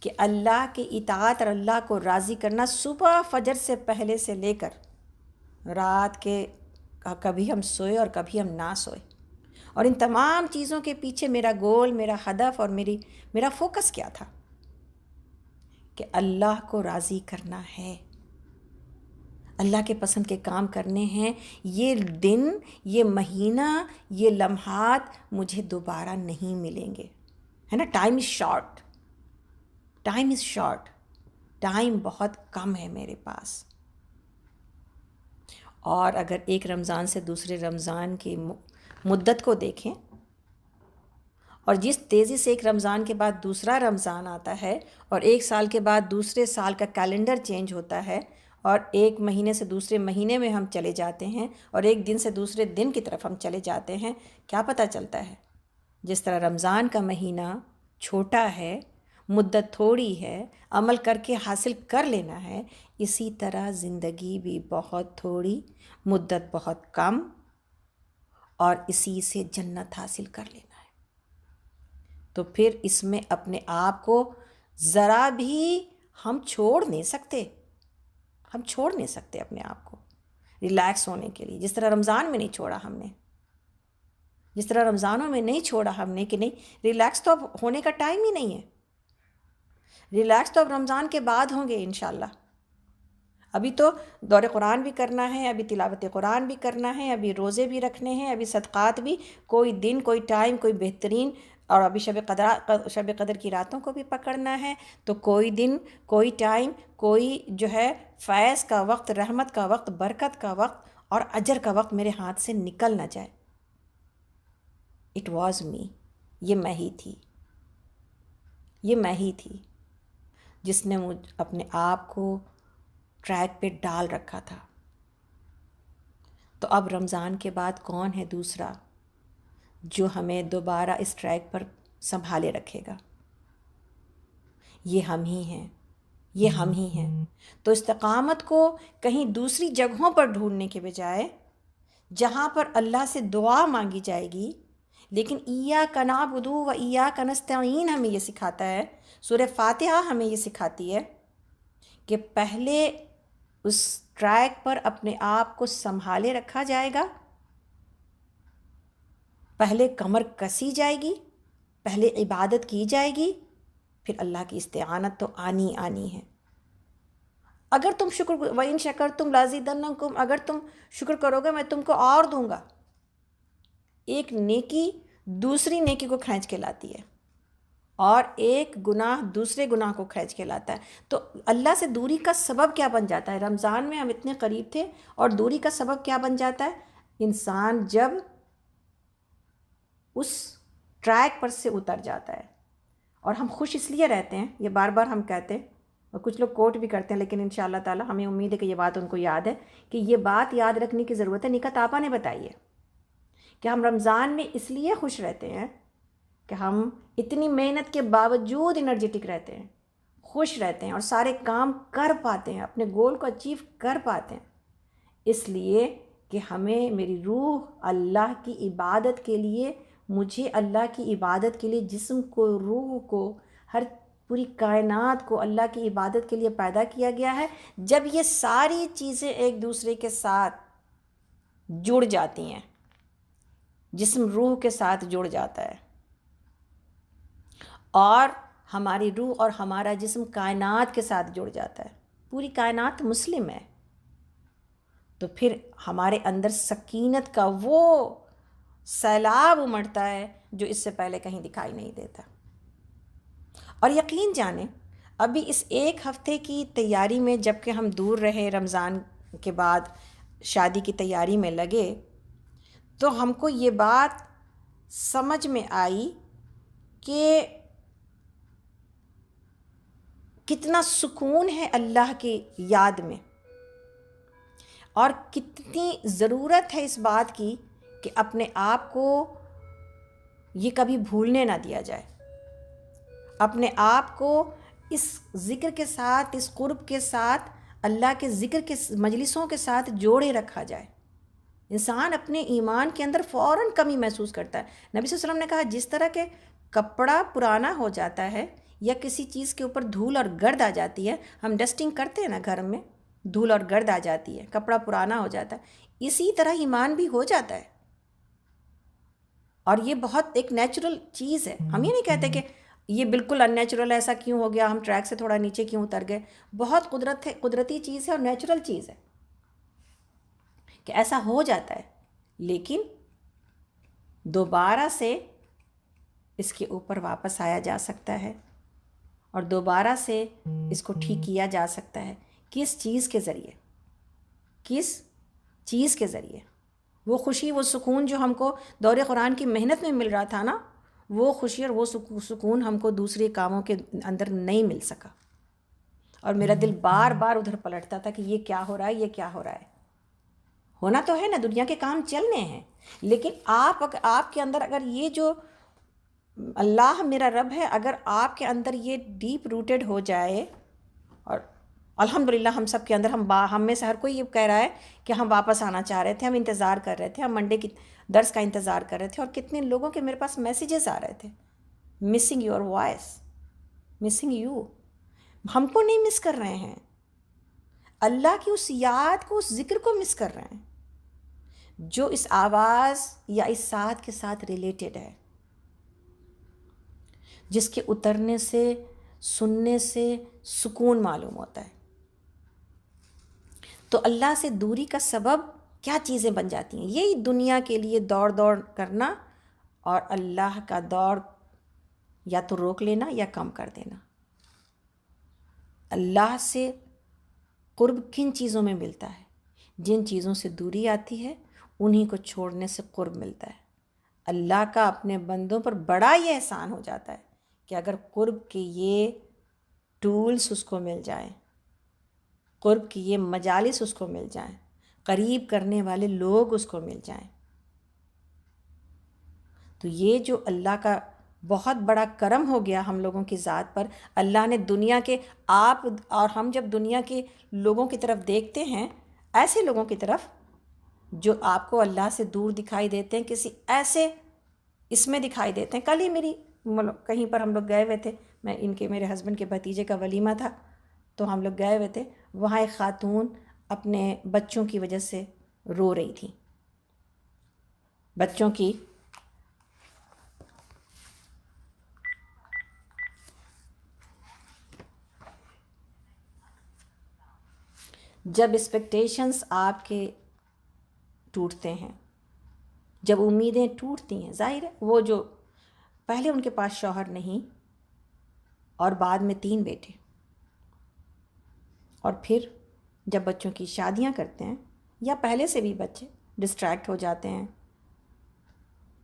کہ اللہ کی اطاعت اور اللہ کو راضی کرنا صبح فجر سے پہلے سے لے کر رات کے کبھی ہم سوئے اور کبھی ہم نہ سوئے، اور ان تمام چیزوں کے پیچھے میرا گول، میرا ہدف اور میرا فوکس کیا تھا؟ کہ اللہ کو راضی کرنا ہے، اللہ کے پسند کے کام کرنے ہیں. یہ دن، یہ مہینہ، یہ لمحات مجھے دوبارہ نہیں ملیں گے، ہے نا. ٹائم از شارٹ، ٹائم بہت کم ہے میرے پاس. اور اگر ایک رمضان سے دوسرے رمضان کی مدت کو دیکھیں، اور جس تیزی سے ایک رمضان کے بعد دوسرا رمضان آتا ہے، اور ایک سال کے بعد دوسرے سال کا کیلنڈر چینج ہوتا ہے، اور ایک مہینے سے دوسرے مہینے میں ہم چلے جاتے ہیں، اور ایک دن سے دوسرے دن کی طرف ہم چلے جاتے ہیں، کیا پتہ چلتا ہے؟ جس طرح رمضان کا مہینہ چھوٹا ہے، مدت تھوڑی ہے، عمل کر کے حاصل کر لینا ہے، اسی طرح زندگی بھی بہت تھوڑی، مدت بہت کم، اور اسی سے جنت حاصل کر لینا ہے. تو پھر اس میں اپنے آپ کو ذرا بھی ہم چھوڑ نہیں سکتے، اپنے آپ کو ریلیکس ہونے کے لیے، جس طرح رمضان میں نہیں چھوڑا ہم نے، جس طرح رمضانوں میں نہیں چھوڑا ہم نے کہ نہیں ریلیکس تو اب ہونے کا ٹائم ہی نہیں ہے، ریلیکس تو اب رمضان کے بعد ہوں گے انشاءاللہ. ابھی تو دور قرآن بھی کرنا ہے، ابھی تلاوت قرآن بھی کرنا ہے، ابھی روزے بھی رکھنے ہیں، ابھی صدقات بھی، کوئی دن، کوئی ٹائم، کوئی بہترین، اور ابھی شب قدر کی راتوں کو بھی پکڑنا ہے. تو کوئی دن، کوئی ٹائم، کوئی جو ہے فیض کا وقت، رحمت کا وقت، برکت کا وقت اور اجر کا وقت میرے ہاتھ سے نکل نہ جائے. اٹ واز می، یہ میں ہی تھی، یہ میں ہی تھی جس نے اپنے آپ کو ٹریک پہ ڈال رکھا تھا. تو اب رمضان کے بعد کون ہے دوسرا جو ہمیں دوبارہ اس ٹریک پر سنبھالے رکھے گا؟ یہ ہم ہی ہیں، یہ ہم ہی ہیں. تو استقامت کو کہیں دوسری جگہوں پر ڈھونڈنے کے بجائے، جہاں پر اللہ سے دعا مانگی جائے گی، لیکن ایاک نعبد و ایاک نستعین ہمیں یہ سکھاتا ہے، سورہ فاتحہ ہمیں یہ سکھاتی ہے کہ پہلے اس ٹریک پر اپنے آپ کو سنبھالے رکھا جائے گا، پہلے کمر کسی جائے گی، پہلے عبادت کی جائے گی، پھر اللہ کی استعانت تو آنی آنی ہے. اگر تم شکر وَإِن شَكَرْتُمْ لَأَزِيدَنَّكُمْ، اگر تم شکر کرو گے میں تم کو اور دوں گا. ایک نیکی دوسری نیکی کو کھینچ کے لاتی ہے، اور ایک گناہ دوسرے گناہ کو کھینچ کے لاتا ہے. تو اللہ سے دوری کا سبب کیا بن جاتا ہے؟ رمضان میں ہم اتنے قریب تھے، اور دوری کا سبب کیا بن جاتا ہے؟ انسان جب اس ٹریک پر سے اتر جاتا ہے. اور ہم خوش اس لیے رہتے ہیں، یہ بار بار ہم کہتے ہیں، اور کچھ لوگ کوٹ بھی کرتے ہیں، لیکن انشاءاللہ تعالی ہمیں امید ہے کہ یہ بات ان کو یاد ہے، کہ یہ بات یاد رکھنے کی ضرورت ہے. نکات آپا نے بتائی ہے کہ ہم رمضان میں اس لیے خوش رہتے ہیں کہ ہم اتنی محنت کے باوجود انرجیٹک رہتے ہیں، خوش رہتے ہیں، اور سارے کام کر پاتے ہیں، اپنے گول کو اچیو کر پاتے ہیں، اس لیے کہ ہمیں، میری روح اللہ کی عبادت کے لیے، مجھے اللہ کی عبادت کے لیے، جسم کو، روح کو، ہر پوری کائنات کو اللہ کی عبادت کے لیے پیدا کیا گیا ہے. جب یہ ساری چیزیں ایک دوسرے کے ساتھ جڑ جاتی ہیں، جسم روح کے ساتھ جڑ جاتا ہے، اور ہماری روح اور ہمارا جسم کائنات کے ساتھ جڑ جاتا ہے، پوری کائنات مسلم ہے، تو پھر ہمارے اندر سکینت کا وہ سیلاب امڑتا ہے جو اس سے پہلے کہیں دکھائی نہیں دیتا. اور یقین جانیں، ابھی اس ایک ہفتے کی تیاری میں، جب کہ ہم دور رہے، رمضان کے بعد شادی کی تیاری میں لگے، تو ہم کو یہ بات سمجھ میں آئی کہ کتنا سکون ہے اللہ کی یاد میں، اور کتنی ضرورت ہے اس بات کی کہ اپنے آپ کو یہ کبھی بھولنے نہ دیا جائے، اپنے آپ کو اس ذکر کے ساتھ، اس قرب کے ساتھ، اللہ کے ذکر کے مجلسوں کے ساتھ جوڑے رکھا جائے. انسان اپنے ایمان کے اندر فوراً کمی محسوس کرتا ہے. نبی صلی اللہ علیہ وسلم نے کہا، جس طرح کہ کپڑا پرانا ہو جاتا ہے یا کسی چیز کے اوپر دھول اور گرد آ جاتی ہے، ہم ڈسٹنگ کرتے ہیں نا گھر میں، دھول اور گرد آ جاتی ہے، کپڑا پرانا ہو جاتا ہے، اسی طرح ایمان بھی ہو جاتا ہے. اور یہ بہت ایک نیچرل چیز ہے. ہم یہ نہیں کہتے کہ یہ بالکل ان نیچرل، ایسا کیوں ہو گیا، ہم ٹریک سے تھوڑا نیچے کیوں اتر گئے. بہت قدرتی چیز ہے اور نیچرل چیز ہے کہ ایسا ہو جاتا ہے. لیکن دوبارہ سے اس کے اوپر واپس آیا جا سکتا ہے، اور دوبارہ سے اس کو ٹھیک کیا جا سکتا ہے. کس چیز کے ذریعے؟ کس چیز کے ذریعے؟ وہ خوشی، وہ سکون جو ہم کو دور قرآن کی محنت میں مل رہا تھا نا، وہ خوشی اور وہ سکون ہم کو دوسرے کاموں کے اندر نہیں مل سکا. اور میرا دل بار بار ادھر پلٹتا تھا کہ یہ کیا ہو رہا ہے، یہ کیا ہو رہا ہے. ہونا تو ہے نا، دنیا کے کام چلنے ہیں، لیکن آپ کے اندر اگر یہ جو اللہ میرا رب ہے، اگر آپ کے اندر یہ ڈیپ روٹڈ ہو جائے، اور الحمدللہ ہم سب کے اندر، ہم میں سے ہر کوئی یہ کہہ رہا ہے کہ ہم واپس آنا چاہ رہے تھے، ہم انتظار کر رہے تھے، ہم منڈے کی درس کا انتظار کر رہے تھے. اور کتنے لوگوں کے میرے پاس میسیجز آ رہے تھے، missing your voice, missing you. ہم کو نہیں مس کر رہے ہیں، اللہ کی اس یاد کو، اس ذکر کو مس کر رہے ہیں جو اس آواز یا اس ساتھ کے ساتھ ریلیٹڈ ہے، جس کے اترنے سے، سننے سے سکون معلوم ہوتا ہے. تو اللہ سے دوری کا سبب کیا چیزیں بن جاتی ہیں؟ یہی دنیا کے لیے دوڑ دوڑ کرنا، اور اللہ کا دوڑ یا تو روک لینا یا کم کر دینا۔ اللہ سے قرب کن چیزوں میں ملتا ہے؟ جن چیزوں سے دوری آتی ہے انہی کو چھوڑنے سے قرب ملتا ہے۔ اللہ کا اپنے بندوں پر بڑا یہ احسان ہو جاتا ہے کہ اگر قرب کے یہ ٹولز اس کو مل جائیں، قرب کی یہ مجالس اس کو مل جائیں، قریب کرنے والے لوگ اس کو مل جائیں، تو یہ جو اللہ کا بہت بڑا کرم ہو گیا ہم لوگوں کی ذات پر۔ اللہ نے دنیا کے، آپ اور ہم جب دنیا کے لوگوں کی طرف دیکھتے ہیں، ایسے لوگوں کی طرف جو آپ کو اللہ سے دور دکھائی دیتے ہیں، کسی ایسے اس میں دکھائی دیتے ہیں۔ کل ہی کہیں پر ہم لوگ گئے ہوئے تھے، میرے ہسبینڈ کے بھتیجے کا ولیمہ تھا، تو ہم لوگ گئے ہوئے تھے، وہاں ایک خاتون اپنے بچوں کی وجہ سے رو رہی تھی۔ بچوں کی جب ایکسپیکٹیشنس آپ کے ٹوٹتے ہیں، جب امیدیں ٹوٹتی ہیں، ظاہر ہے وہ جو پہلے ان کے پاس شوہر نہیں اور بعد میں 3 بیٹے، اور پھر جب بچوں کی شادیاں کرتے ہیں یا پہلے سے بھی بچے ڈسٹریکٹ ہو جاتے ہیں،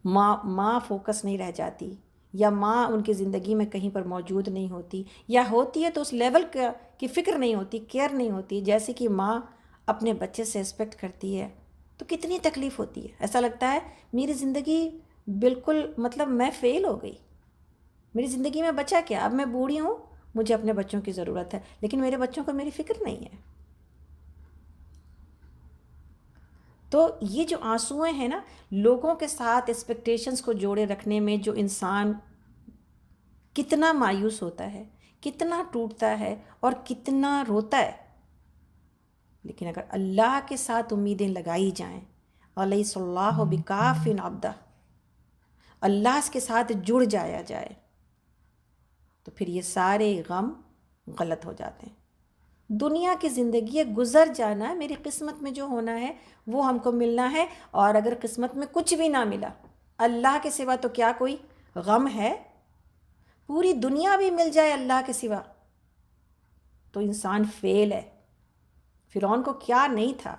ماں فوکس نہیں رہ جاتی، یا ماں ان کی زندگی میں کہیں پر موجود نہیں ہوتی، یا ہوتی ہے تو اس لیول کی فکر نہیں ہوتی، کیئر نہیں ہوتی جیسے کہ ماں اپنے بچے سے ایکسپیکٹ کرتی ہے، تو کتنی تکلیف ہوتی ہے۔ ایسا لگتا ہے میری زندگی بالکل میں فیل ہو گئی، میری زندگی میں بچا کیا؟ اب میں بوڑھی ہوں، مجھے اپنے بچوں کی ضرورت ہے، لیکن میرے بچوں کو میری فکر نہیں ہے۔ تو یہ جو آنسوئیں ہیں نا، لوگوں کے ساتھ ایکسپیکٹیشنز کو جوڑے رکھنے میں جو انسان کتنا مایوس ہوتا ہے، کتنا ٹوٹتا ہے اور کتنا روتا ہے، لیکن اگر اللہ کے ساتھ امیدیں لگائی جائیں، الیس اللہ بکاف عبدہ، اللہ کے ساتھ جڑ جایا جائے، تو پھر یہ سارے غم غلط ہو جاتے ہیں۔ دنیا کی زندگی ہے، گزر جانا ہے، میری قسمت میں جو ہونا ہے وہ ہم کو ملنا ہے، اور اگر قسمت میں کچھ بھی نہ ملا، اللہ کے سوا تو کیا کوئی غم ہے؟ پوری دنیا بھی مل جائے اللہ کے سوا تو انسان فیل ہے۔ فرعون کو کیا نہیں تھا،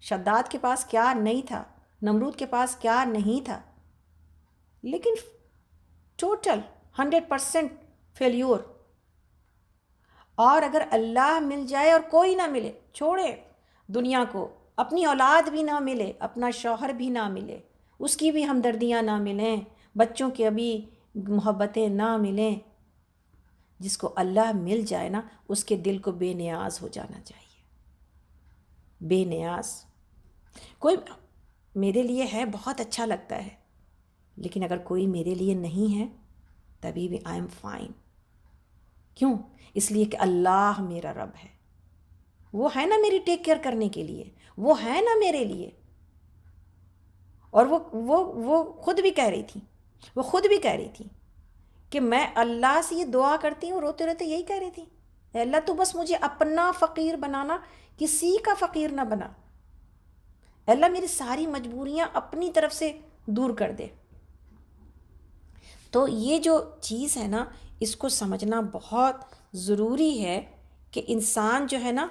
شداد کے پاس کیا نہیں تھا، نمرود کے پاس کیا نہیں تھا، لیکن ٹوٹل 100% فیلیور۔ اور اگر اللہ مل جائے اور کوئی نہ ملے، چھوڑے دنیا کو، اپنی اولاد بھی نہ ملے، اپنا شوہر بھی نہ ملے، اس کی بھی ہمدردیاں نہ ملیں، بچوں کی ابھی محبتیں نہ ملیں، جس کو اللہ مل جائے نا، اس کے دل کو بے نیاز ہو جانا چاہیے، بے نیاز۔ کوئی میرے لیے ہے، بہت اچھا لگتا ہے، لیکن اگر کوئی میرے لیے نہیں ہے تبھی بھی آئی ایم فائن۔ کیوں؟ اس لیے کہ اللہ میرا رب ہے، وہ ہے نا میری ٹیک کیئر کرنے کے لیے، وہ ہے نا میرے لیے۔ اور وہ خود بھی کہہ رہی تھی کہ میں اللہ سے یہ دعا کرتی ہوں، روتے روتے یہی کہہ رہی تھی، اے اللہ تو بس مجھے اپنا فقیر بنانا، کسی کا فقیر نہ بنا، اے اللہ میری ساری مجبوریاں اپنی طرف سے دور کر دے۔ تو یہ جو چیز ہے نا، اس کو سمجھنا بہت ضروری ہے کہ انسان جو ہے نا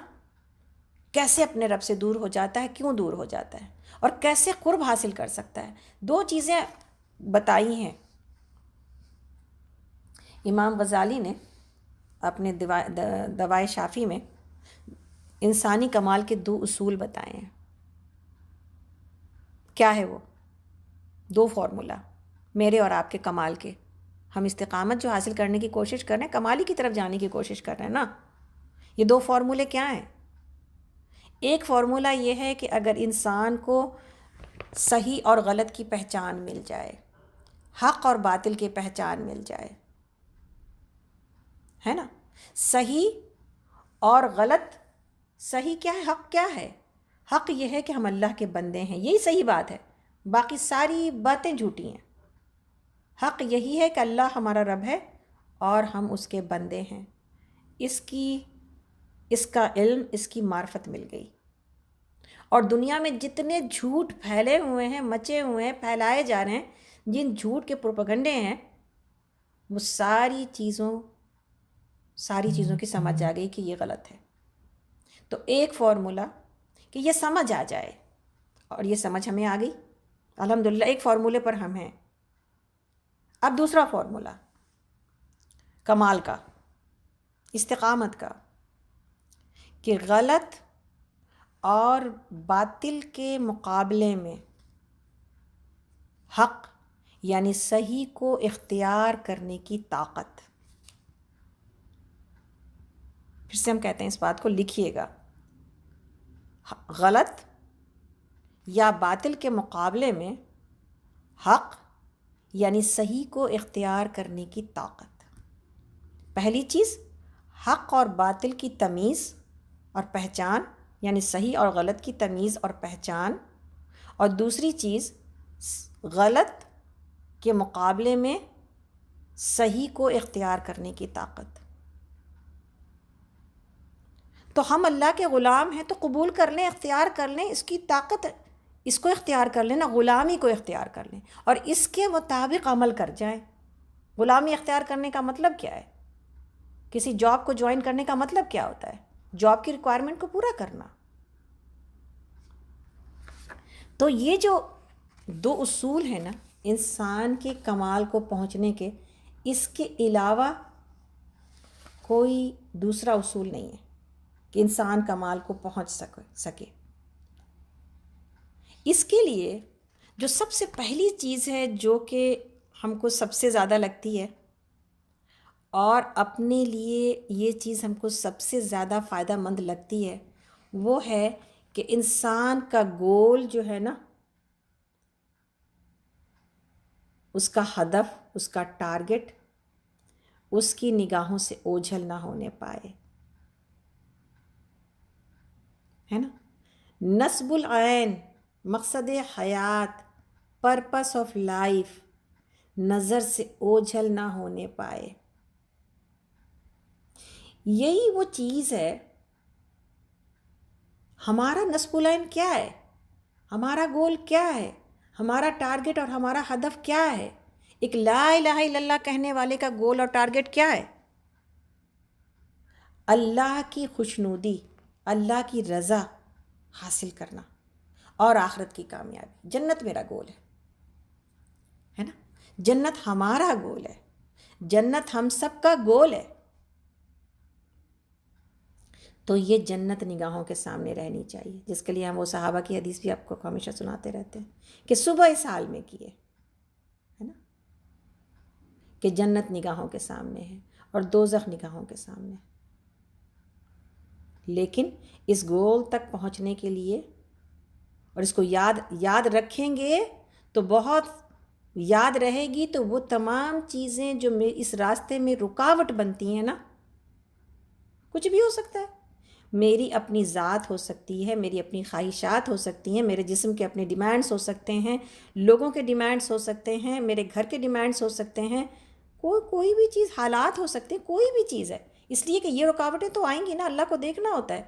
کیسے اپنے رب سے دور ہو جاتا ہے، کیوں دور ہو جاتا ہے، اور کیسے قرب حاصل کر سکتا ہے۔ 2 چیزیں بتائی ہیں امام غزالی نے اپنے دوائے شافی میں، انسانی کمال کے 2 اصول بتائے ہیں۔ کیا ہے وہ 2 فارمولا میرے اور آپ کے کمال کے؟ ہم استقامت جو حاصل کرنے کی کوشش کر رہے ہیں، کمالی کی طرف جانے کی کوشش کر رہے ہیں نا، یہ 2 فارمولے کیا ہیں؟ ایک فارمولا یہ ہے کہ اگر انسان کو صحیح اور غلط کی پہچان مل جائے، حق اور باطل کی پہچان مل جائے، ہے نا، صحیح اور غلط، صحیح کیا ہے، حق کیا ہے؟ حق یہ ہے کہ ہم اللہ کے بندے ہیں، یہی صحیح بات ہے، باقی ساری باتیں جھوٹی ہیں۔ حق یہی ہے کہ اللہ ہمارا رب ہے اور ہم اس کے بندے ہیں، اس کا علم، اس کی معرفت مل گئی، اور دنیا میں جتنے جھوٹ پھیلے ہوئے ہیں، مچے ہوئے ہیں، پھیلائے جا رہے ہیں، جن جھوٹ کے پروپیگنڈے ہیں، وہ ساری چیزوں کی سمجھ آ گئی کہ یہ غلط ہے۔ تو ایک فارمولا کہ یہ سمجھ آ جائے، اور یہ سمجھ ہمیں آ گئی الحمدللہ، ایک فارمولے پر ہم ہیں۔ اب دوسرا فارمولا کمال کا، استقامت کا، کہ غلط اور باطل کے مقابلے میں حق یعنی صحیح کو اختیار کرنے کی طاقت۔ پھر سے ہم کہتے ہیں اس بات کو، لکھیے گا، غلط یا باطل کے مقابلے میں حق یعنی صحیح کو اختیار کرنے کی طاقت۔ پہلی چیز حق اور باطل کی تمیز اور پہچان، یعنی صحیح اور غلط کی تمیز اور پہچان، اور دوسری چیز غلط کے مقابلے میں صحیح کو اختیار کرنے کی طاقت۔ تو ہم اللہ کے غلام ہیں تو قبول کر لیں، اختیار کر لیں، اس کی طاقت، اس کو اختیار کر لیں نا، غلامی کو اختیار کر لیں اور اس کے مطابق عمل کر جائیں۔ غلامی اختیار کرنے کا مطلب کیا ہے؟ کسی جاب کو جوائن کرنے کا مطلب کیا ہوتا ہے؟ جاب کی ریکوائرمنٹ کو پورا کرنا۔ تو یہ جو دو اصول ہیں نا انسان کے کمال کو پہنچنے کے، اس کے علاوہ کوئی دوسرا اصول نہیں ہے کہ انسان کمال کو پہنچ سکے۔ اس کے لیے جو سب سے پہلی چیز ہے، جو کہ ہم کو سب سے زیادہ لگتی ہے اور اپنے لیے یہ چیز ہم کو سب سے زیادہ فائدہ مند لگتی ہے، وہ ہے کہ انسان کا گول جو ہے نا، اس کا ہدف، اس کا ٹارگٹ، اس کی نگاہوں سے اوجھل نہ ہونے پائے، ہے نا؟ نصب العین، مقصد حیات، پرپس آف لائف، نظر سے اوجھل نہ ہونے پائے۔ یہی وہ چیز ہے۔ ہمارا نصب العین کیا ہے؟ ہمارا گول کیا ہے؟ ہمارا ٹارگٹ اور ہمارا ہدف کیا ہے؟ ایک لا الہ الا اللہ کہنے والے کا گول اور ٹارگٹ کیا ہے؟ اللہ کی خوشنودی، اللہ کی رضا حاصل کرنا اور آخرت کی کامیابی۔ جنت میرا گول ہے نا؟ جنت ہمارا گول ہے، جنت ہم سب کا گول ہے۔ تو یہ جنت نگاہوں کے سامنے رہنی چاہیے، جس کے لیے ہم وہ صحابہ کی حدیث بھی آپ کو ہمیشہ سناتے رہتے ہیں کہ صبح اس حال میں کیے، ہے نا، کہ جنت نگاہوں کے سامنے ہے اور دوزخ نگاہوں کے سامنے ہے۔ لیکن اس گول تک پہنچنے کے لیے، اور اس کو یاد رکھیں گے تو بہت یاد رہے گی، تو وہ تمام چیزیں جو اس راستے میں رکاوٹ بنتی ہیں نا، کچھ بھی ہو سکتا ہے، میری اپنی ذات ہو سکتی ہے، میری اپنی خواہشات ہو سکتی ہیں، میرے جسم کے اپنے ڈیمانڈس ہو سکتے ہیں، لوگوں کے ڈیمانڈس ہو سکتے ہیں، میرے گھر کے ڈیمانڈس ہو سکتے ہیں، کوئی بھی چیز، حالات ہو سکتے ہیں، کوئی بھی چیز ہے۔ اس لیے کہ یہ رکاوٹیں تو آئیں گی نا، اللہ کو دیکھنا ہوتا ہے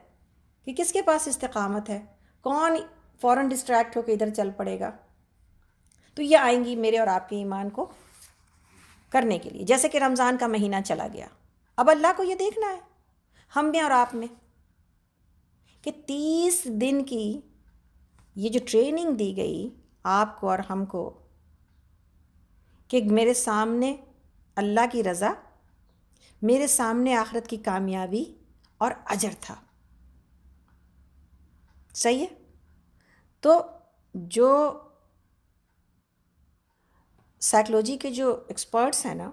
کہ کس کے پاس استقامت ہے، کون فوراً ڈسٹریکٹ ہو کے ادھر چل پڑے گا۔ تو یہ آئیں گی میرے اور آپ کے ایمان کو کرنے کے لیے۔ جیسے کہ رمضان کا مہینہ چلا گیا، اب اللہ کو یہ دیکھنا ہے ہم میں اور آپ میں کہ 30 دن کی یہ جو ٹریننگ دی گئی آپ کو اور ہم کو، کہ میرے سامنے اللہ کی رضا، میرے سامنے آخرت کی کامیابی اور اجر تھا۔ صحیح ہے؟ تو جو سائیکلوجی کے جو ایکسپرٹس ہیں نا،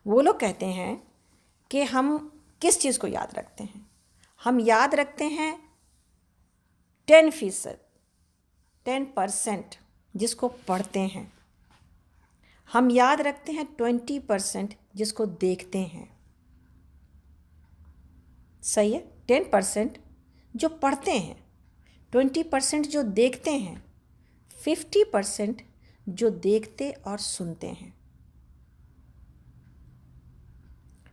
وہ لوگ کہتے ہیں کہ ہم کس چیز کو یاد رکھتے ہیں؟ ہم یاد رکھتے ہیں 10% جس کو پڑھتے ہیں، ہم یاد رکھتے ہیں 20% جس کو دیکھتے ہیں۔ صحیح ہے؟ 10% جو پڑھتے ہیں، 20% جو دیکھتے ہیں، 50% جو دیکھتے اور سنتے ہیں۔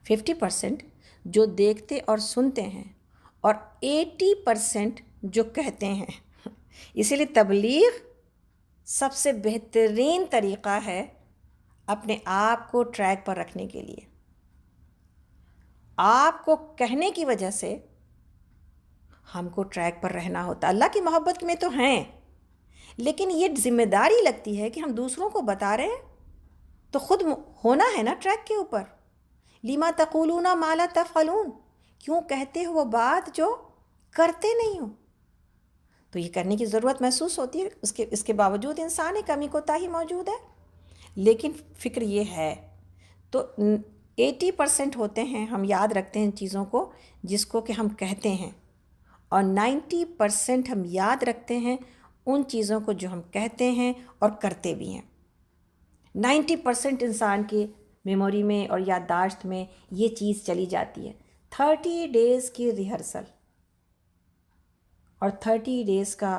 50% جو دیکھتے اور سنتے ہیں، اور 80% جو کہتے ہیں۔ اسی لیے تبلیغ سب سے بہترین طریقہ ہے اپنے آپ کو ٹریک پر رکھنے کے لیے. آپ کو کہنے کی وجہ سے ہم کو ٹریک پر رہنا ہوتا. اللہ کی محبت میں تو ہیں، لیکن یہ ذمہ داری لگتی ہے کہ ہم دوسروں کو بتا رہے ہیں تو خود ہونا ہے نا ٹریک کے اوپر. لما تقولون ما لا تفعلون، کیوں کہتے ہو وہ بات جو کرتے نہیں ہو. تو یہ کرنے کی ضرورت محسوس ہوتی ہے. اس کے باوجود انسان ہے، کمی کوتاہی موجود ہے، لیکن فکر یہ ہے. تو 80% ہوتے ہیں ہم یاد رکھتے ہیں ان چیزوں کو جس کو کہ ہم کہتے ہیں، اور 90% ہم یاد رکھتے ہیں ان چیزوں کو جو ہم کہتے ہیں اور کرتے بھی ہیں. 90% انسان کی میموری میں اور یادداشت میں یہ چیز چلی جاتی ہے. 30 ڈیز کی ریہرسل اور 30 ڈیز کا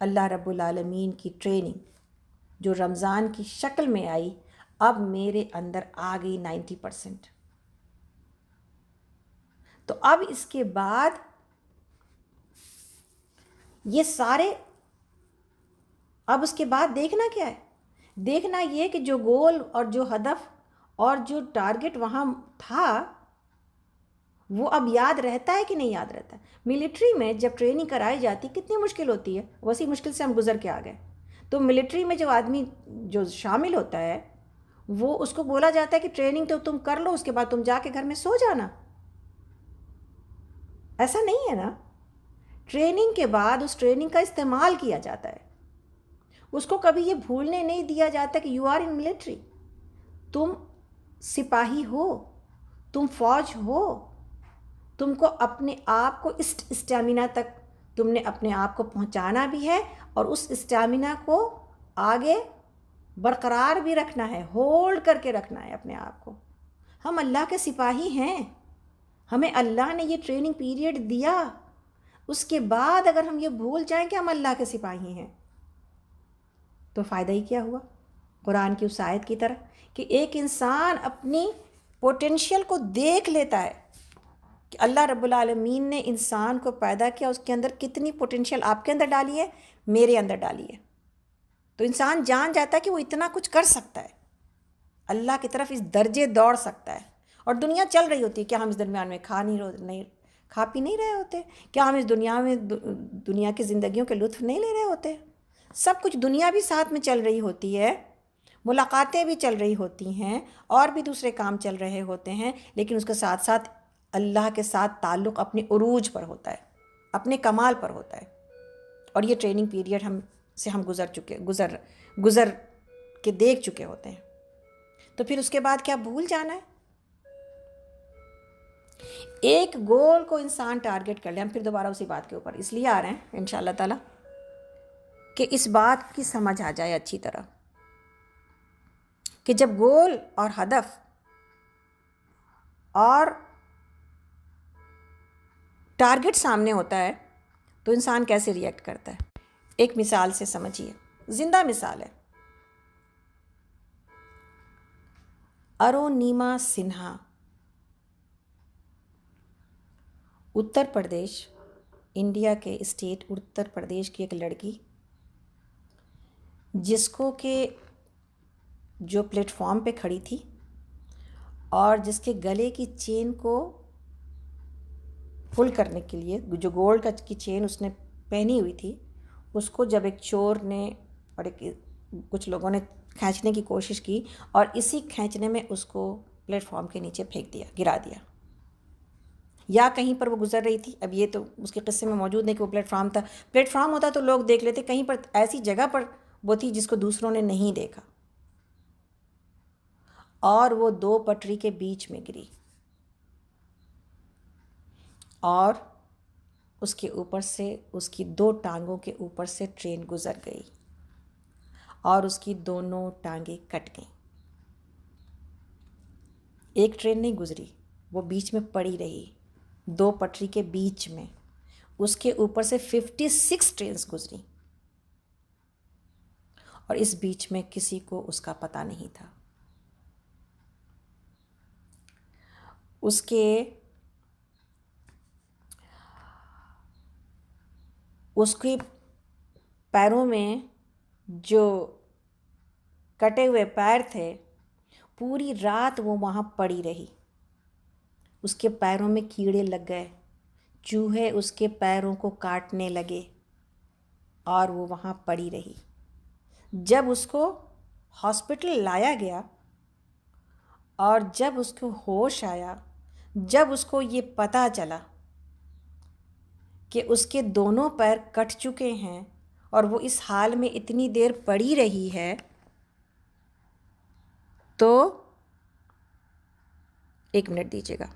اللہ رب العالمین کی ٹریننگ جو رمضان کی شکل میں آئی، اب میرے اندر آ گئی 90%. تو اب اس کے بعد یہ سارے، اب اس کے بعد دیکھنا کیا ہے؟ دیکھنا یہ کہ جو گول اور جو ہدف اور جو ٹارگٹ وہاں تھا وہ اب یاد رہتا ہے کہ نہیں یاد رہتا. ملٹری میں جب ٹریننگ کرائی جاتی کتنی مشکل ہوتی ہے، ویسی مشکل سے ہم گزر کے آ گئے. تو ملٹری میں جو آدمی جو شامل ہوتا ہے وہ اس کو بولا جاتا ہے کہ ٹریننگ تو تم کر لو، اس کے بعد تم جا کے گھر میں سو جانا. ایسا نہیں ہے نا. ٹریننگ کے بعد اس ٹریننگ کا استعمال کیا جاتا ہے. اس کو کبھی یہ بھولنے نہیں دیا جاتا کہ یو آر ان ملٹری. تم سپاہی ہو، تم فوج ہو، تم کو اپنے آپ کو اس اسٹیمنا تک تم نے اپنے آپ کو پہنچانا بھی ہے، اور اس اسٹیمنا کو آگے برقرار بھی رکھنا ہے، ہولڈ کر کے رکھنا ہے اپنے آپ کو. ہم اللہ کے سپاہی ہیں، ہمیں اللہ نے یہ ٹریننگ پیریڈ دیا. اس کے بعد اگر ہم یہ بھول جائیں کہ ہم اللہ کے سپاہی ہیں تو فائدہ ہی کیا ہوا؟ قرآن کی اس آیت کی طرح کہ ایک انسان اپنی پوٹینشیل کو دیکھ لیتا ہے کہ اللہ رب العالمین نے انسان کو پیدا کیا، اس کے اندر کتنی پوٹینشیل آپ کے اندر ڈالی ہے، میرے اندر ڈالی ہے. تو انسان جان جاتا ہے کہ وہ اتنا کچھ کر سکتا ہے، اللہ کی طرف اس درجے دوڑ سکتا ہے. اور دنیا چل رہی ہوتی ہے، کیا ہم اس درمیان میں کھا پی نہیں رہے ہوتے؟ کیا ہم اس دنیا کی زندگیوں کے لطف نہیں لے رہے ہوتے؟ سب کچھ دنیا بھی ساتھ میں چل رہی ہوتی ہے، ملاقاتیں بھی چل رہی ہوتی ہیں، اور بھی دوسرے کام چل رہے ہوتے ہیں، لیکن اس کے ساتھ ساتھ اللہ کے ساتھ تعلق اپنے عروج پر ہوتا ہے، اپنے کمال پر ہوتا ہے. اور یہ ٹریننگ پیریڈ ہم گزر کے دیکھ چکے ہوتے ہیں. تو پھر اس کے بعد کیا بھول جانا ہے؟ ایک گول کو انسان ٹارگٹ کر لے. ہم پھر دوبارہ اسی بات کے اوپر اس لیے آ رہے ہیں انشاءاللہ تعالی کہ اس بات کی سمجھ آ جائے اچھی طرح کہ جب گول اور ہدف اور ٹارگٹ سامنے ہوتا ہے تو انسان کیسے ریئیکٹ کرتا ہے. ایک مثال سے سمجھیے، زندہ مثال ہے. ارونیما سنہا، اتر پردیش، انڈیا کے اسٹیٹ اتر پردیش کی ایک لڑکی جس کو کہ جو پلیٹ فارم پہ کھڑی تھی اور جس کے گلے کی چین کو پل کرنے کے لیے جو گولڈ کی چین اس نے پہنی ہوئی تھی، اس کو جب ایک چور نے اور کچھ لوگوں نے کھینچنے کی کوشش کی، اور اسی کھینچنے میں اس کو پلیٹ فارم کے نیچے پھینک دیا، گرا دیا. یا کہیں پر وہ گزر رہی تھی، اب یہ تو اس کے قصے میں موجود نہیں کہ وہ پلیٹ فارم تھا. پلیٹ فارم ہوتا تو لوگ دیکھ لیتے، کہیں پر ایسی جگہ پر وہ تھی جس کو دوسروں نے نہیں دیکھا، اور وہ 2 پٹری کے بیچ میں گری، اور اس کے اوپر سے اس کی 2 ٹانگوں کے اوپر سے ٹرین گزر گئی اور اس کی دونوں ٹانگیں کٹ گئیں. ایک ٹرین نہیں گزری، وہ بیچ میں پڑی رہی، 2 پٹری کے بیچ میں. اس کے اوپر سے 56 ٹرینز گزری، اور اس بیچ میں کسی کو اس کا پتہ نہیں تھا. اس کے پیروں میں جو کٹے ہوئے پیر تھے، پوری رات وہ وہاں پڑی رہی. اس کے پیروں میں کیڑے لگ گئے، چوہے اس کے پیروں کو کاٹنے لگے اور وہ وہاں پڑی رہی. جب اس کو ہاسپٹل لایا گیا اور جب اس کو ہوش آیا، جب اس کو یہ پتہ چلا کہ اس کے دونوں پیر کٹ چکے ہیں اور وہ اس حال میں اتنی دیر پڑی رہی ہے، تو 1 منٹ دیجیے گا.